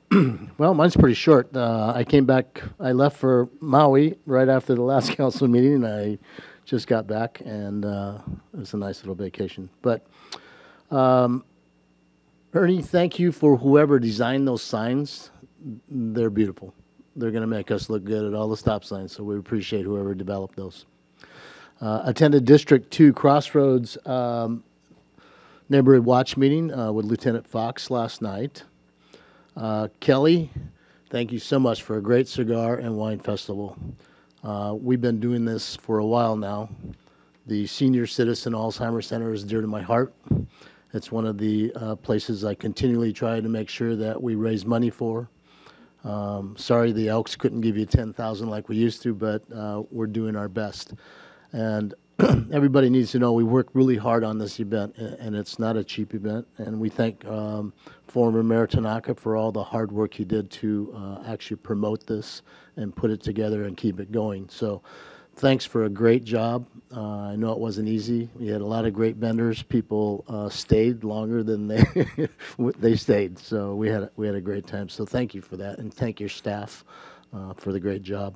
Well, mine's pretty short. I came back, I left for Maui right after the last council meeting, and I just got back, and it was a nice little vacation. But Ernie, thank you for whoever designed those signs. They're beautiful. They're going to make us look good at all the stop signs, so we appreciate whoever developed those. Attended District 2 Crossroads Neighborhood Watch meeting with Lieutenant Fox last night. Kelly, thank you so much for a great cigar and wine festival. We've been doing this for a while now. The Senior Citizen Alzheimer's Center is dear to my heart. It's one of the places I continually try to make sure that we raise money for. Sorry the Elks couldn't give you $10,000 like we used to, but we're doing our best. And everybody needs to know we work really hard on this event, and it's not a cheap event. And we thank former Mayor Tanaka for all the hard work he did to actually promote this and put it together and keep it going. So thanks for a great job. I know it wasn't easy. We had a lot of great vendors. People stayed longer than they stayed. So we had a great time. So thank you for that, and thank your staff for the great job.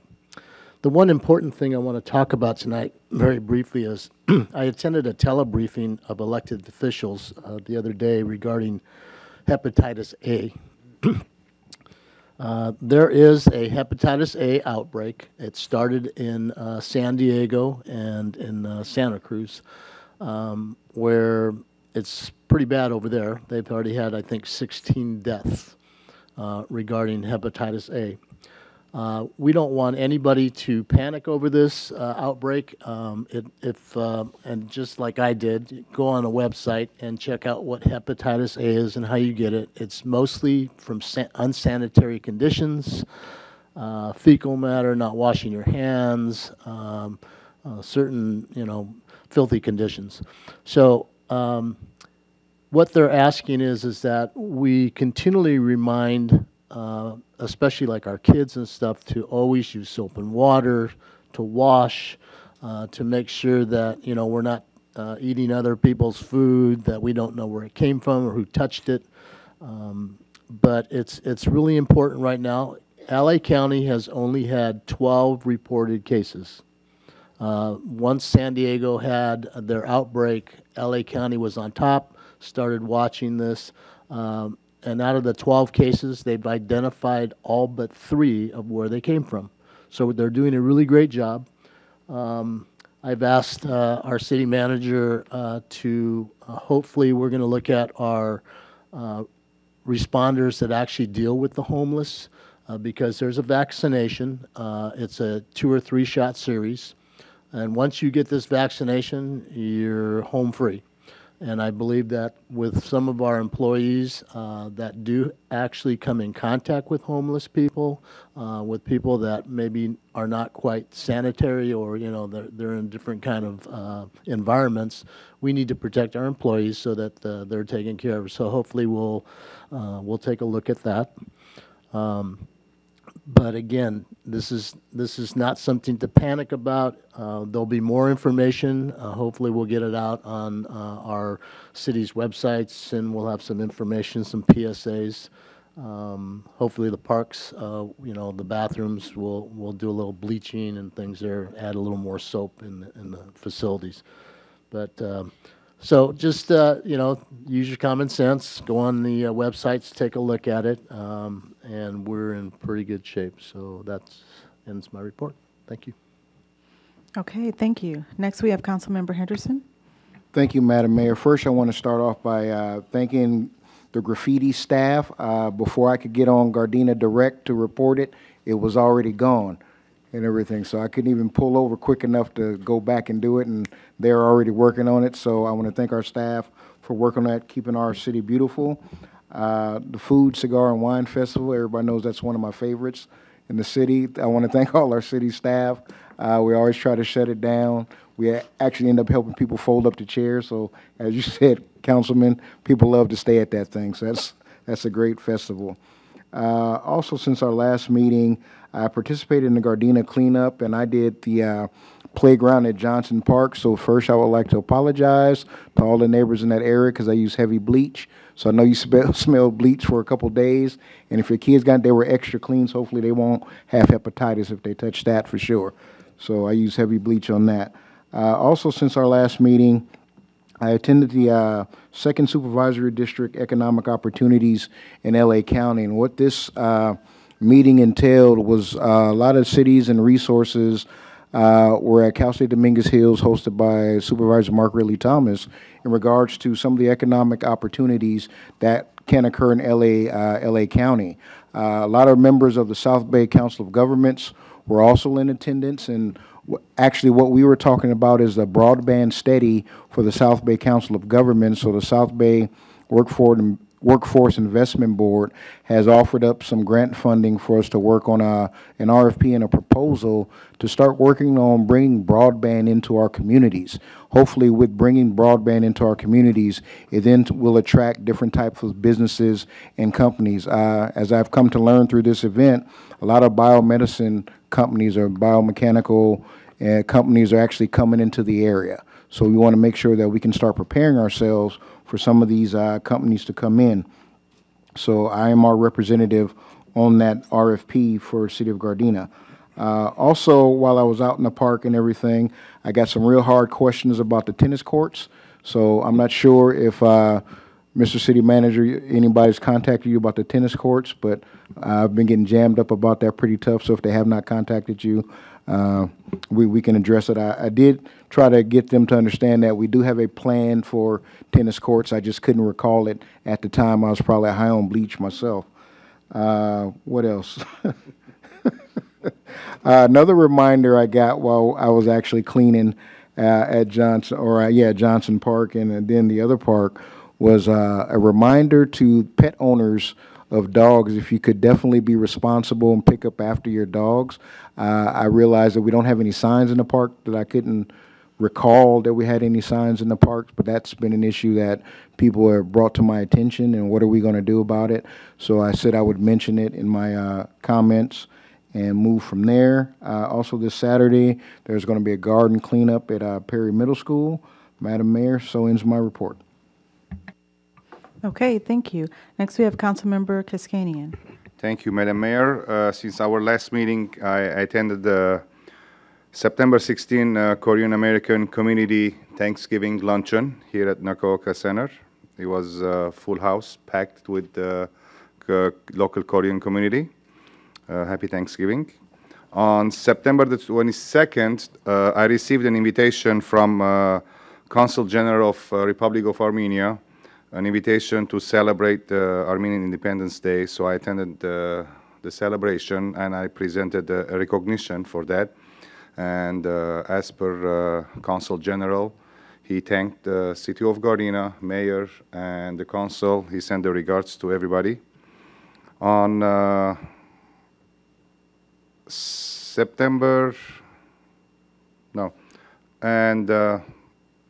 The one important thing I want to talk about tonight very briefly is I attended a telebriefing of elected officials the other day regarding hepatitis A. There is a hepatitis A outbreak. It started in San Diego and in Santa Cruz, where it's pretty bad over there. They've already had, I think, 16 deaths regarding hepatitis A. We don't want anybody to panic over this outbreak. And just like I did, go on a website and check out what hepatitis A is and how you get it. It's mostly from unsanitary conditions, fecal matter, not washing your hands, certain, filthy conditions. So what they're asking is that we continually remind especially like our kids and stuff, to always use soap and water, to wash, to make sure that, we're not eating other people's food, that we don't know where it came from or who touched it. But it's really important right now. LA County has only had 12 reported cases. Once San Diego had their outbreak, LA County was on top, started watching this. And out of the 12 cases, they've identified all but 3 of where they came from. So they're doing a really great job. I've asked our city manager to hopefully we're going to look at our responders that actually deal with the homeless. because there's a vaccination. It's a 2 or 3 shot series. And once you get this vaccination, you're home free. And I believe that with some of our employees that do actually come in contact with homeless people, with people that maybe are not quite sanitary, or they're in different kind of environments, we need to protect our employees so that they're taken care of. So hopefully we'll take a look at that. But again, this is not something to panic about. There'll be more information. Hopefully we'll get it out on our city's websites, and we'll have some information, some PSAs. Hopefully the parks, the bathrooms, we'll do a little bleaching and things there, add a little more soap in the facilities. But so just, use your common sense, go on the websites, take a look at it, and we're in pretty good shape. So that ends my report. Thank you. Okay, thank you. Next, we have Councilmember Henderson. Thank you, Madam Mayor. First, I want to start off by thanking the graffiti staff. Before I could get on Gardena Direct to report it, it was already gone and everything. So I couldn't even pull over quick enough to go back and do it, and they're already working on it. So I want to thank our staff for working on that, keeping our city beautiful. The Food, Cigar, and Wine Festival, everybody knows that's one of my favorites in the city. I want to thank all our city staff. We always try to shut it down. We actually end up helping people fold up the chairs. So as you said, Councilman, people love to stay at that thing. So that's a great festival. Also, since our last meeting, I participated in the Gardena cleanup, and I did the playground at Johnson Park. So first, I would like to apologize to all the neighbors in that area because I use heavy bleach. So I know you smelled bleach for a couple days, and if your kids they were extra clean, so hopefully they won't have hepatitis if they touch that for sure. So I use heavy bleach on that. Also, since our last meeting, I attended the Second Supervisory District Economic Opportunities in LA County, and what this meeting entailed was a lot of cities and resources were at Cal State Dominguez Hills, hosted by Supervisor Mark Ridley Thomas, in regards to some of the economic opportunities that can occur in LA County. A lot of members of the South Bay Council of Governments were also in attendance, and actually what we were talking about is the broadband study for the South Bay Council of Governments. So the South Bay Workforce Investment Board has offered up some grant funding for us to work on an RFP and a proposal to start working on bringing broadband into our communities. Hopefully with bringing broadband into our communities, it then will attract different types of businesses and companies. As I've come to learn through this event, a lot of biomedicine companies or biomechanical companies are actually coming into the area. So we want to make sure that we can start preparing ourselves for some of these companies to come in. So I am our representative on that RFP for City of Gardena. Also, while I was out in the park and everything, I got some real hard questions about the tennis courts. So I'm not sure if Mr. City Manager, anybody's contacted you about the tennis courts, but I've been getting jammed up about that pretty tough. So if they have not contacted you, we can address it. I did try to get them to understand that we do have a plan for tennis courts. I just couldn't recall it at the time. I was probably high on bleach myself. What else? Another reminder I got while I was actually cleaning at Johnson Park, and then the other park was a reminder to pet owners of dogs, if you could definitely be responsible and pick up after your dogs. I realized that we don't have any signs in the park, that I couldn't recall that we had any signs in the parks, but that's been an issue that people have brought to my attention, and what are we going to do about it? So I said I would mention it in my comments and move from there. Also this Saturday, there's going to be a garden cleanup at Perry Middle School. Madam Mayor, so ends my report. Okay, thank you. Next, we have Councilmember Kaskanian. Thank you, Madam Mayor. Since our last meeting, I attended the September 16 Korean American Community Thanksgiving Luncheon here at Nakaoka Center. It was a full house, packed with the local Korean community. Happy Thanksgiving. On September the 22nd, I received an invitation from Consul General of Republic of Armenia, an invitation to celebrate Armenian Independence Day. So I attended the celebration, and I presented a recognition for that. And as per Consul General, he thanked the City of Gardena, Mayor, and the Council. He sent the regards to everybody. On September, no, and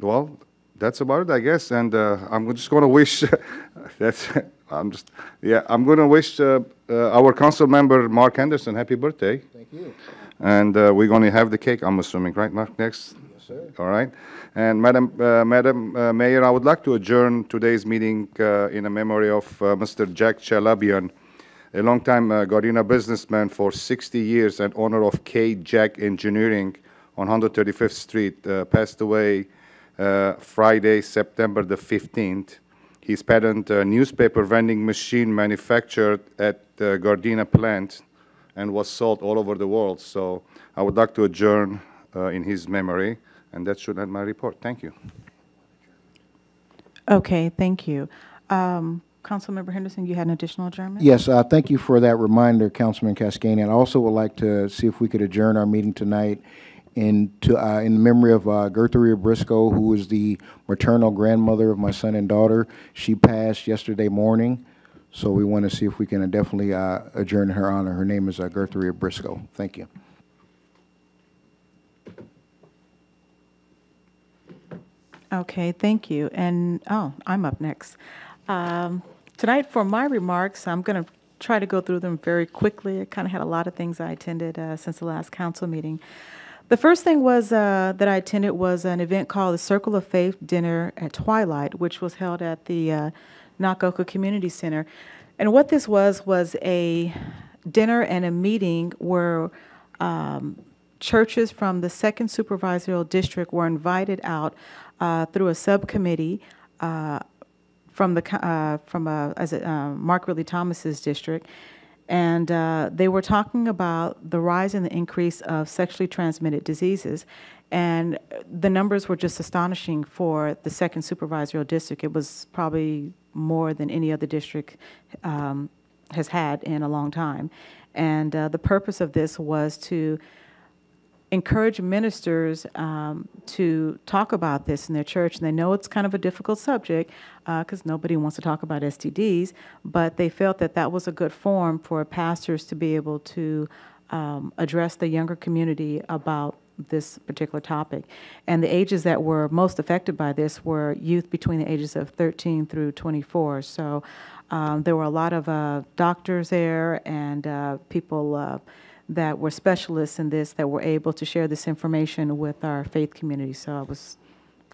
well, that's about it, I guess. And I'm just going to wish, I'm going to wish our council member, Mark Henderson, happy birthday. Thank you. And we're going to have the cake, I'm assuming, right, Mark, next? Yes, sir. All right. And Madam Mayor, I would like to adjourn today's meeting in a memory of Mr. Jack Chalabian, a longtime Gardena businessman for 60 years and owner of K. Jack Engineering on 135th Street, passed away Friday, September the 15th. His patent newspaper vending machine manufactured at the Gardena plant and was sold all over the world. So I would like to adjourn in his memory, and that should end my report. Thank you. Okay, thank you. Councilmember Henderson, you had an additional adjournment? Yes, thank you for that reminder, Councilman Cascani. I also would like to see if we could adjourn our meeting tonight in memory of Gertrude Briscoe, who is the maternal grandmother of my son and daughter. She passed yesterday morning, so we want to see if we can definitely adjourn in her honor. Her name is Gertrude Briscoe. Thank you. Okay, thank you. And, oh, I'm up next. Tonight, for my remarks, I'm going to try to go through them very quickly. I kind of had a lot of things I attended since the last council meeting. The first thing was that I attended was an event called the Circle of Faith Dinner at Twilight, which was held at the Nakaoka Community Center. And what this was a dinner and a meeting where churches from the 2nd Supervisorial District were invited out through a subcommittee from Mark Ridley Thomas's district. And they were talking about the rise and the increase of sexually transmitted diseases. And the numbers were just astonishing for the 2nd Supervisorial District. It was probably more than any other district has had in a long time. And the purpose of this was to encourage ministers to talk about this in their church. And they know it's kind of a difficult subject because nobody wants to talk about STDs, but they felt that that was a good forum for pastors to be able to address the younger community about this particular topic. And the ages that were most affected by this were youth between the ages of 13 through 24. So there were a lot of doctors there and people that were specialists in this that were able to share this information with our faith community. So I was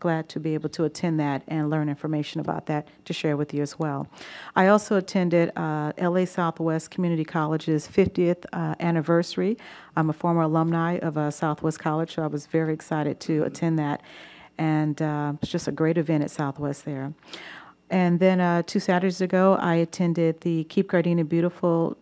glad to be able to attend that and learn information about that to share with you as well. I also attended LA Southwest Community College's 50th anniversary. I'm a former alumni of Southwest College, so I was very excited to attend that. And it's just a great event at Southwest there. And then 2 Saturdays ago, I attended the Keep Gardena Beautiful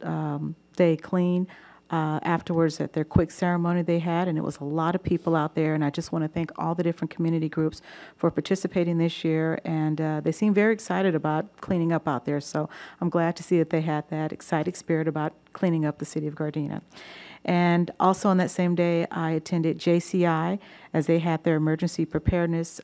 Day Clean afterwards at their quick ceremony they had, and it was a lot of people out there, and I just want to thank all the different community groups for participating this year, and they seem very excited about cleaning up out there, so I'm glad to see that they had that exciting spirit about cleaning up the city of Gardena. And also on that same day, I attended JCI as they had their emergency preparedness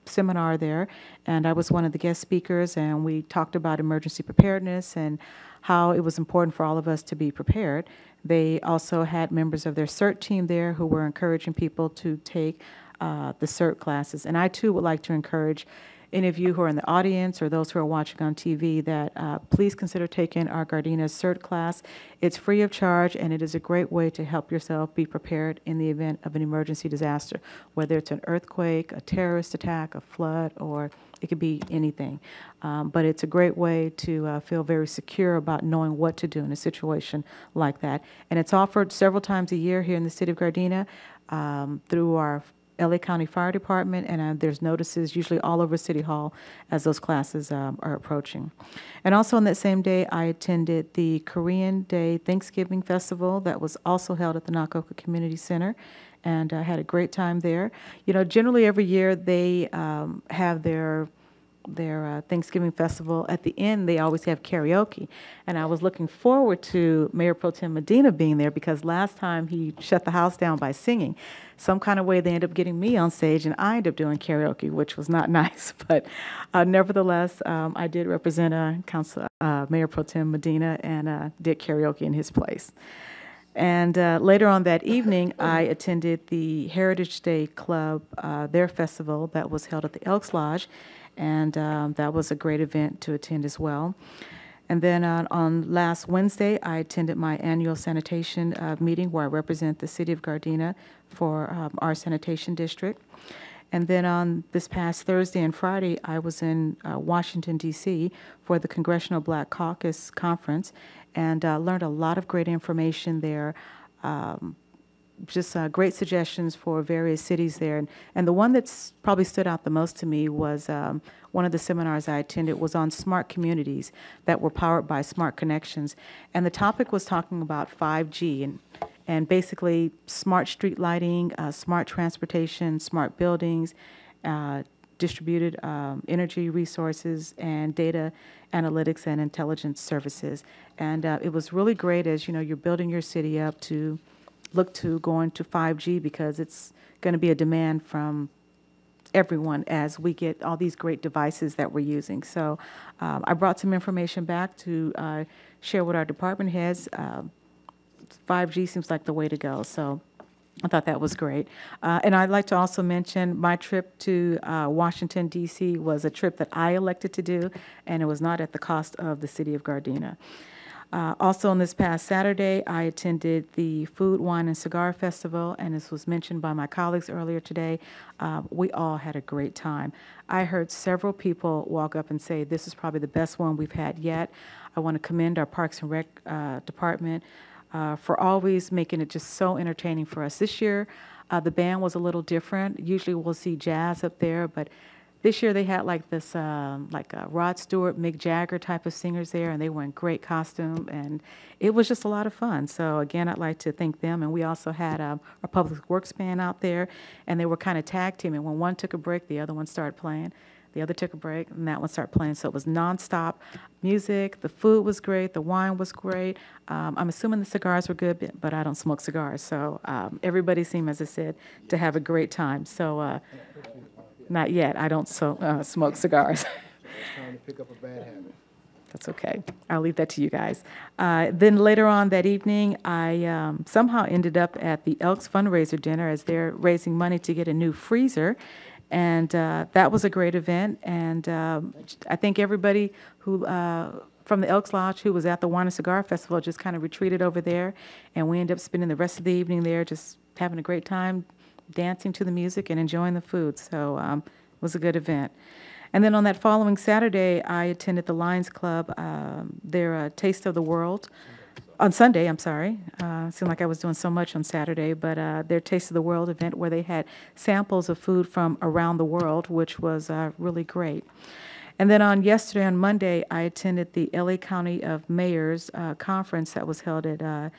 seminar there, and I was one of the guest speakers, and we talked about emergency preparedness and how it was important for all of us to be prepared. They also had members of their CERT team there who were encouraging people to take the CERT classes. And I too would like to encourage any of you who are in the audience or those who are watching on TV that please consider taking our Gardena CERT class. It's free of charge, and it is a great way to help yourself be prepared in the event of an emergency disaster, whether it's an earthquake, a terrorist attack, a flood, or it could be anything. But it's a great way to feel very secure about knowing what to do in a situation like that. And it's offered several times a year here in the city of Gardena through our LA County Fire Department, and there's notices usually all over City Hall as those classes are approaching. And also on that same day, I attended the Korean Day Thanksgiving Festival that was also held at the Nakaoka Community Center, and I had a great time there. You know, generally every year they have their Thanksgiving festival. At the end, they always have karaoke, and I was looking forward to Mayor Pro Tem Medina being there because last time he shut the house down by singing. Some kind of way they ended up getting me on stage, and I ended up doing karaoke, which was not nice. But nevertheless, I did represent Mayor Pro Tem Medina and did karaoke in his place. And later on that evening, I attended the Heritage Day Club, their festival that was held at the Elks Lodge, and that was a great event to attend as well. And then on last Wednesday, I attended my annual sanitation meeting where I represent the city of Gardena for our sanitation district. And then on this past Thursday and Friday, I was in Washington, D.C. for the Congressional Black Caucus Conference and learned a lot of great information there, just great suggestions for various cities there. And the one that's probably stood out the most to me was one of the seminars I attended was on smart communities that were powered by smart connections. And the topic was talking about 5G and basically smart street lighting, smart transportation, smart buildings, distributed energy resources, and data analytics and intelligence services. And it was really great as, you're building your city up to look to going to 5G because it's going to be a demand from everyone as we get all these great devices that we're using. So I brought some information back to share with our department heads. 5G seems like the way to go. So I thought that was great. And I'd like to also mention my trip to Washington, D.C. was a trip that I elected to do, and it was not at the cost of the city of Gardena. Also on this past Saturday, I attended the Food, Wine, and Cigar Festival, and this was mentioned by my colleagues earlier today. We all had a great time. I heard several people walk up and say, this is probably the best one we've had yet. I want to commend our Parks and Rec department for always making it just so entertaining for us. This year, the band was a little different. Usually we'll see jazz up there, but this year they had like this, Rod Stewart, Mick Jagger type of singers there, and they were in great costume, and it was just a lot of fun. So again, I'd like to thank them. And we also had our Public Works band out there, and they were kind of tag teaming. When one took a break, the other one started playing. The other took a break, and that one started playing. So it was nonstop music. The food was great. The wine was great. I'm assuming the cigars were good, but I don't smoke cigars. So everybody seemed, as I said, to have a great time. So not yet. I don't smoke cigars. It's time to pick up a bad habit. That's okay. I'll leave that to you guys. Then later on that evening, I somehow ended up at the Elks fundraiser dinner as they're raising money to get a new freezer. And that was a great event. And I think everybody who from the Elks Lodge who was at the Wine and Cigar Festival just kind of retreated over there. And we ended up spending the rest of the evening there just having a great time, dancing to the music and enjoying the food. So it was a good event. And then on that following Saturday, I attended the Lions Club, their Taste of the World. On Sunday, I'm sorry. Seemed like I was doing so much on Saturday, but their Taste of the World event where they had samples of food from around the world, which was really great. And then on Monday, I attended the LA County of Mayors conference that was held at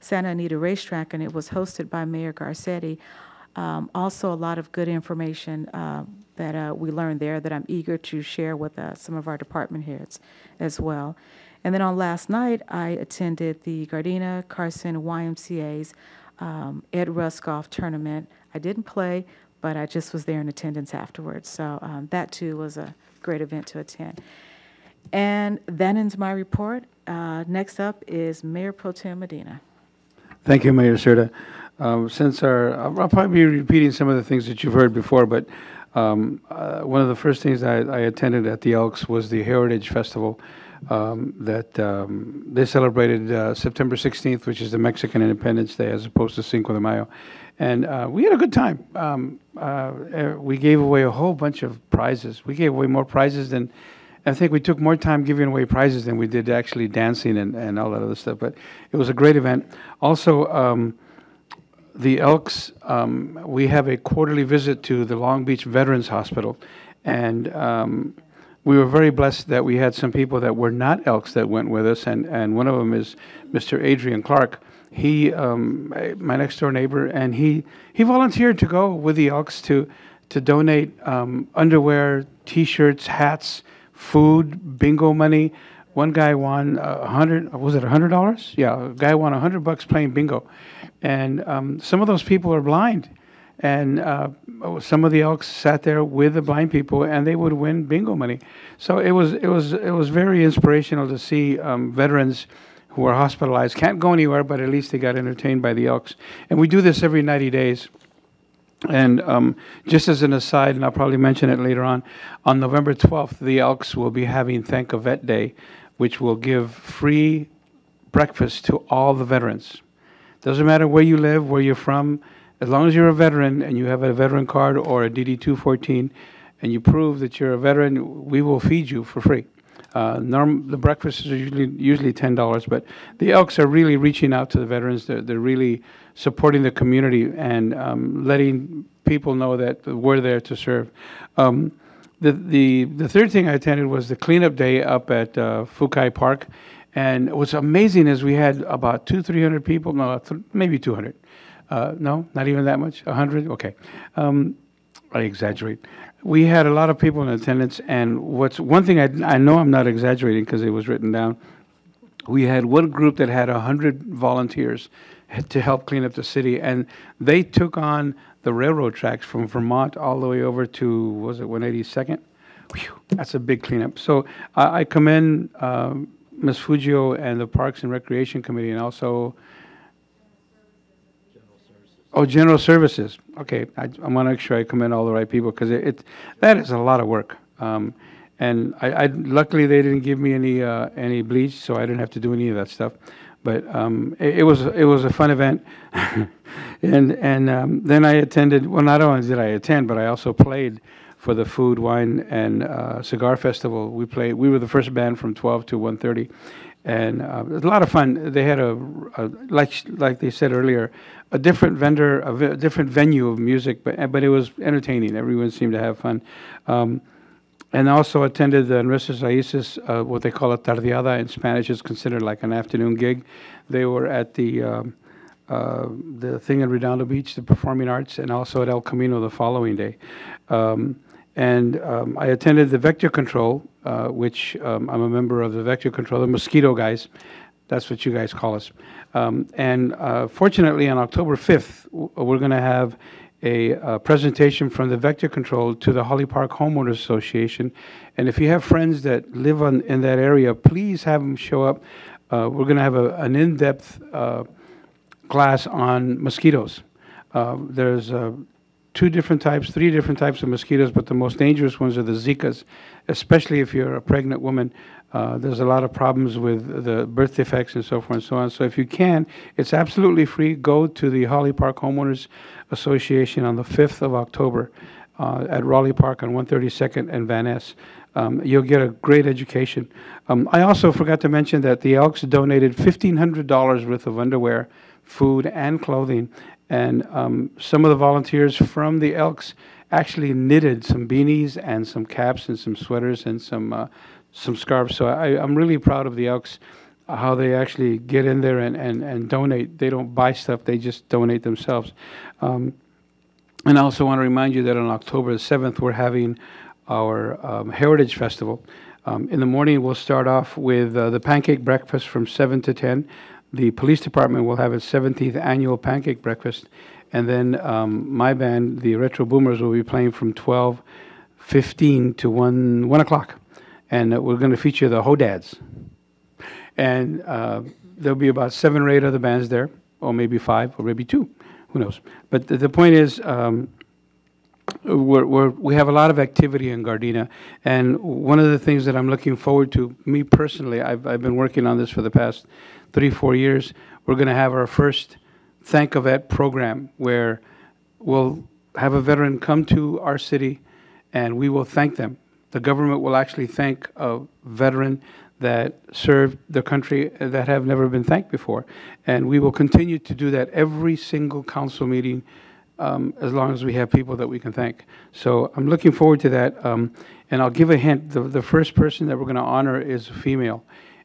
Santa Anita Racetrack, and it was hosted by Mayor Garcetti. Also, a lot of good information that we learned there that I'm eager to share with some of our department heads as well. And then on last night, I attended the Gardena Carson YMCA's Ed Russ Golf Tournament. I didn't play, but I just was there in attendance afterwards. So that, too, was a great event to attend. And that ends my report. Next up is Mayor Pro Tem Medina. Thank you, Mayor Serta. I'll probably be repeating some of the things that you've heard before, but one of the first things I attended at the Elks was the Heritage Festival that they celebrated September 16th, which is the Mexican Independence Day, as opposed to Cinco de Mayo. And we had a good time. We gave away a whole bunch of prizes. We gave away more prizes than, I think we took more time giving away prizes than we did actually dancing and all that other stuff. But it was a great event. Also, the Elks, we have a quarterly visit to the Long Beach Veterans Hospital. And we were very blessed that we had some people that were not Elks that went with us. And one of them is Mr. Adrian Clark. He, my next door neighbor, and he volunteered to go with the Elks to to donate underwear, T-shirts, hats, food, bingo money. One guy won was it $100? Yeah, a guy won $100 playing bingo. And some of those people are blind. And some of the Elks sat there with the blind people, and they would win bingo money. So it was very inspirational to see veterans who are hospitalized, can't go anywhere, but at least they got entertained by the Elks. And we do this every 90 days. And just as an aside, and I'll probably mention it later on November 12th, the Elks will be having Thank a Vet Day, which will give free breakfast to all the veterans. Doesn't matter where you live, where you're from, as long as you're a veteran and you have a veteran card or a DD-214 and you prove that you're a veteran, we will feed you for free. The breakfast is usually $10, but the Elks are really reaching out to the veterans. They're really supporting the community and letting people know that we're there to serve. The third thing I attended was the cleanup day up at Fukai Park. And what's amazing is we had about 200-300 people, no, maybe 200. No, not even that much, 100, okay. I exaggerate. We had a lot of people in attendance, and one thing I know I'm not exaggerating because it was written down. We had one group that had 100 volunteers to help clean up the city, and they took on the railroad tracks from Vermont all the way over to, was it 182nd? Whew, that's a big cleanup. So I commend Ms. Fugio and the Parks and Recreation Committee, and also General Services. Okay, I want to make sure I commend all the right people because that is a lot of work. And I luckily they didn't give me any bleach, so I didn't have to do any of that stuff. But it was a fun event, and then I attended. Well, not only did I attend, but I also played for the Food, Wine, and Cigar Festival. We were the first band from 12 to 1:30, and it was a lot of fun. They had like they said earlier, a different vendor, a different venue of music, but it was entertaining. Everyone seemed to have fun. And also attended the Nuestras Raíces, what they call a tardeada in Spanish is considered like an afternoon gig. They were at the thing in Redondo Beach, the Performing Arts, and also at El Camino the following day. I attended the Vector Control, which I'm a member of the Vector Control, the mosquito guys. That's what you guys call us. Fortunately, on October 5th, we're going to have a presentation from the Vector Control to the Holly Park Homeowners Association. And if you have friends that live in that area, please have them show up. We're going to have an in-depth class on mosquitoes. There's 3 different types of mosquitoes, but the most dangerous ones are the Zikas, especially if you're a pregnant woman. There's a lot of problems with the birth defects and so forth and so on. So if you can, it's absolutely free. Go to the Holly Park Homeowners Association on the 5th of October at Raleigh Park on 132nd and Van Ness. You'll get a great education. I also forgot to mention that the Elks donated $1,500 worth of underwear, food, and clothing. And some of the volunteers from the Elks actually knitted some beanies and some caps and some sweaters and some scarves. So I'm really proud of the Elks, how they actually get in there and donate. They don't buy stuff, they just donate themselves. And I also want to remind you that on October 7th, we're having our Heritage Festival. In the morning, we'll start off with the pancake breakfast from 7 to 10. The police department will have its 17th annual pancake breakfast. And then my band, the Retro Boomers, will be playing from 12:15 to 1 o'clock. And we're going to feature the Ho-Dads. And there'll be about 7 or 8 other bands there, or maybe 5, or maybe 2. Who knows? But the point is, we have a lot of activity in Gardena. And one of the things that I'm looking forward to, me personally, I've been working on this for the past 3-4 years. We're going to have our first Thank a Vet program where we'll have a veteran come to our city and we will thank them. The government will actually thank a veteran that served the country that have never been thanked before. And we will continue to do that every single council meeting as long as we have people that we can thank. So I'm looking forward to that. And I'll give a hint. The first person that we're going to honor is a female.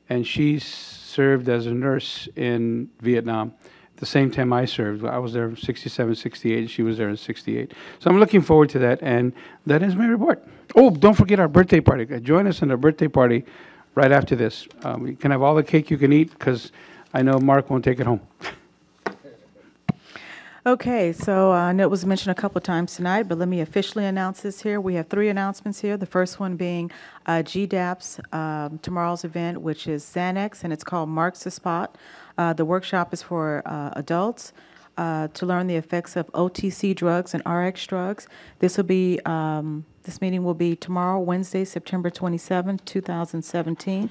And she served as a nurse in Vietnam. the same time I served. I was there in 67, 68. She was there in 68. So I'm looking forward to that, and that is my report. Oh, don't forget our birthday party. Join us in our birthday party right after this. You can have all the cake you can eat, because I know Mark won't take it home. Okay, so I know it was mentioned a couple of times tonight, but let me officially announce this here. We have 3 announcements here. The first one being GDAP's tomorrow's event, which is Xanax, and it's called Marks the Spot. The workshop is for adults to learn the effects of OTC drugs and RX drugs. This meeting will be tomorrow, Wednesday, September 27, 2017.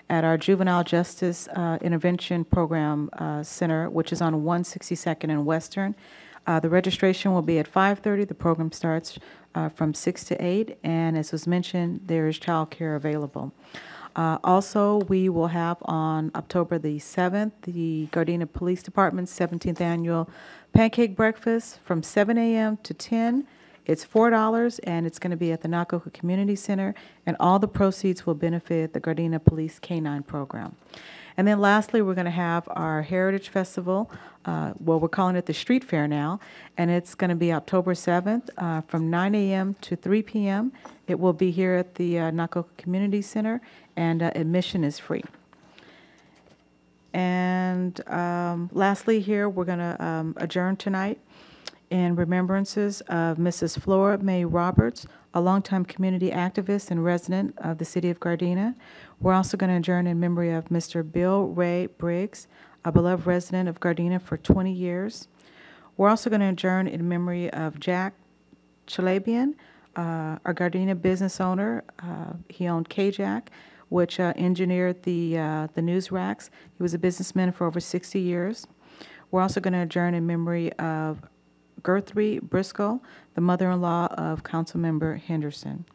At our Juvenile Justice Intervention Program Center, which is on 162nd and Western. The registration will be at 5:30. The program starts from 6 to 8, and as was mentioned, there is childcare available. Also, we will have on October the 7th, the Gardena Police Department's 17th Annual Pancake Breakfast from 7 a.m. to 10. It's $4, and it's going to be at the Nakoka Community Center, and all the proceeds will benefit the Gardena Police K-9 program. And then lastly, we're going to have our Heritage Festival. Well, we're calling it the Street Fair now, and it's going to be October 7th from 9 a.m. to 3 p.m. It will be here at the Nakoka Community Center, and admission is free. And lastly here, we're going to adjourn tonight in remembrances of Mrs. Flora Mae Roberts, a longtime community activist and resident of the city of Gardena. We're also going to adjourn in memory of Mr. Bill Ray Briggs, a beloved resident of Gardena for 20 years. We're also going to adjourn in memory of Jack Chalabian, our Gardena business owner. He owned KJAC, which engineered the news racks. He was a businessman for over 60 years. We're also going to adjourn in memory of Guthrie Briscoe, the mother-in-law of Councilmember Henderson.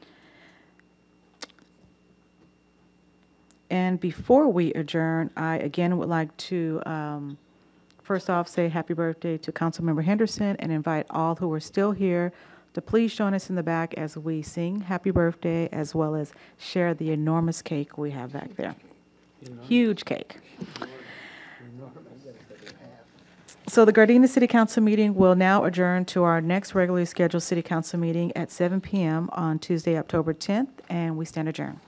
And before we adjourn, I again would like to first off say happy birthday to Councilmember Henderson and invite all who are still here to please join us in the back as we sing happy birthday, as well as share the enormous cake we have back there. Huge cake. So the Gardena City Council meeting will now adjourn to our next regularly scheduled City Council meeting at 7 p.m. on Tuesday, October 10th, and we stand adjourned.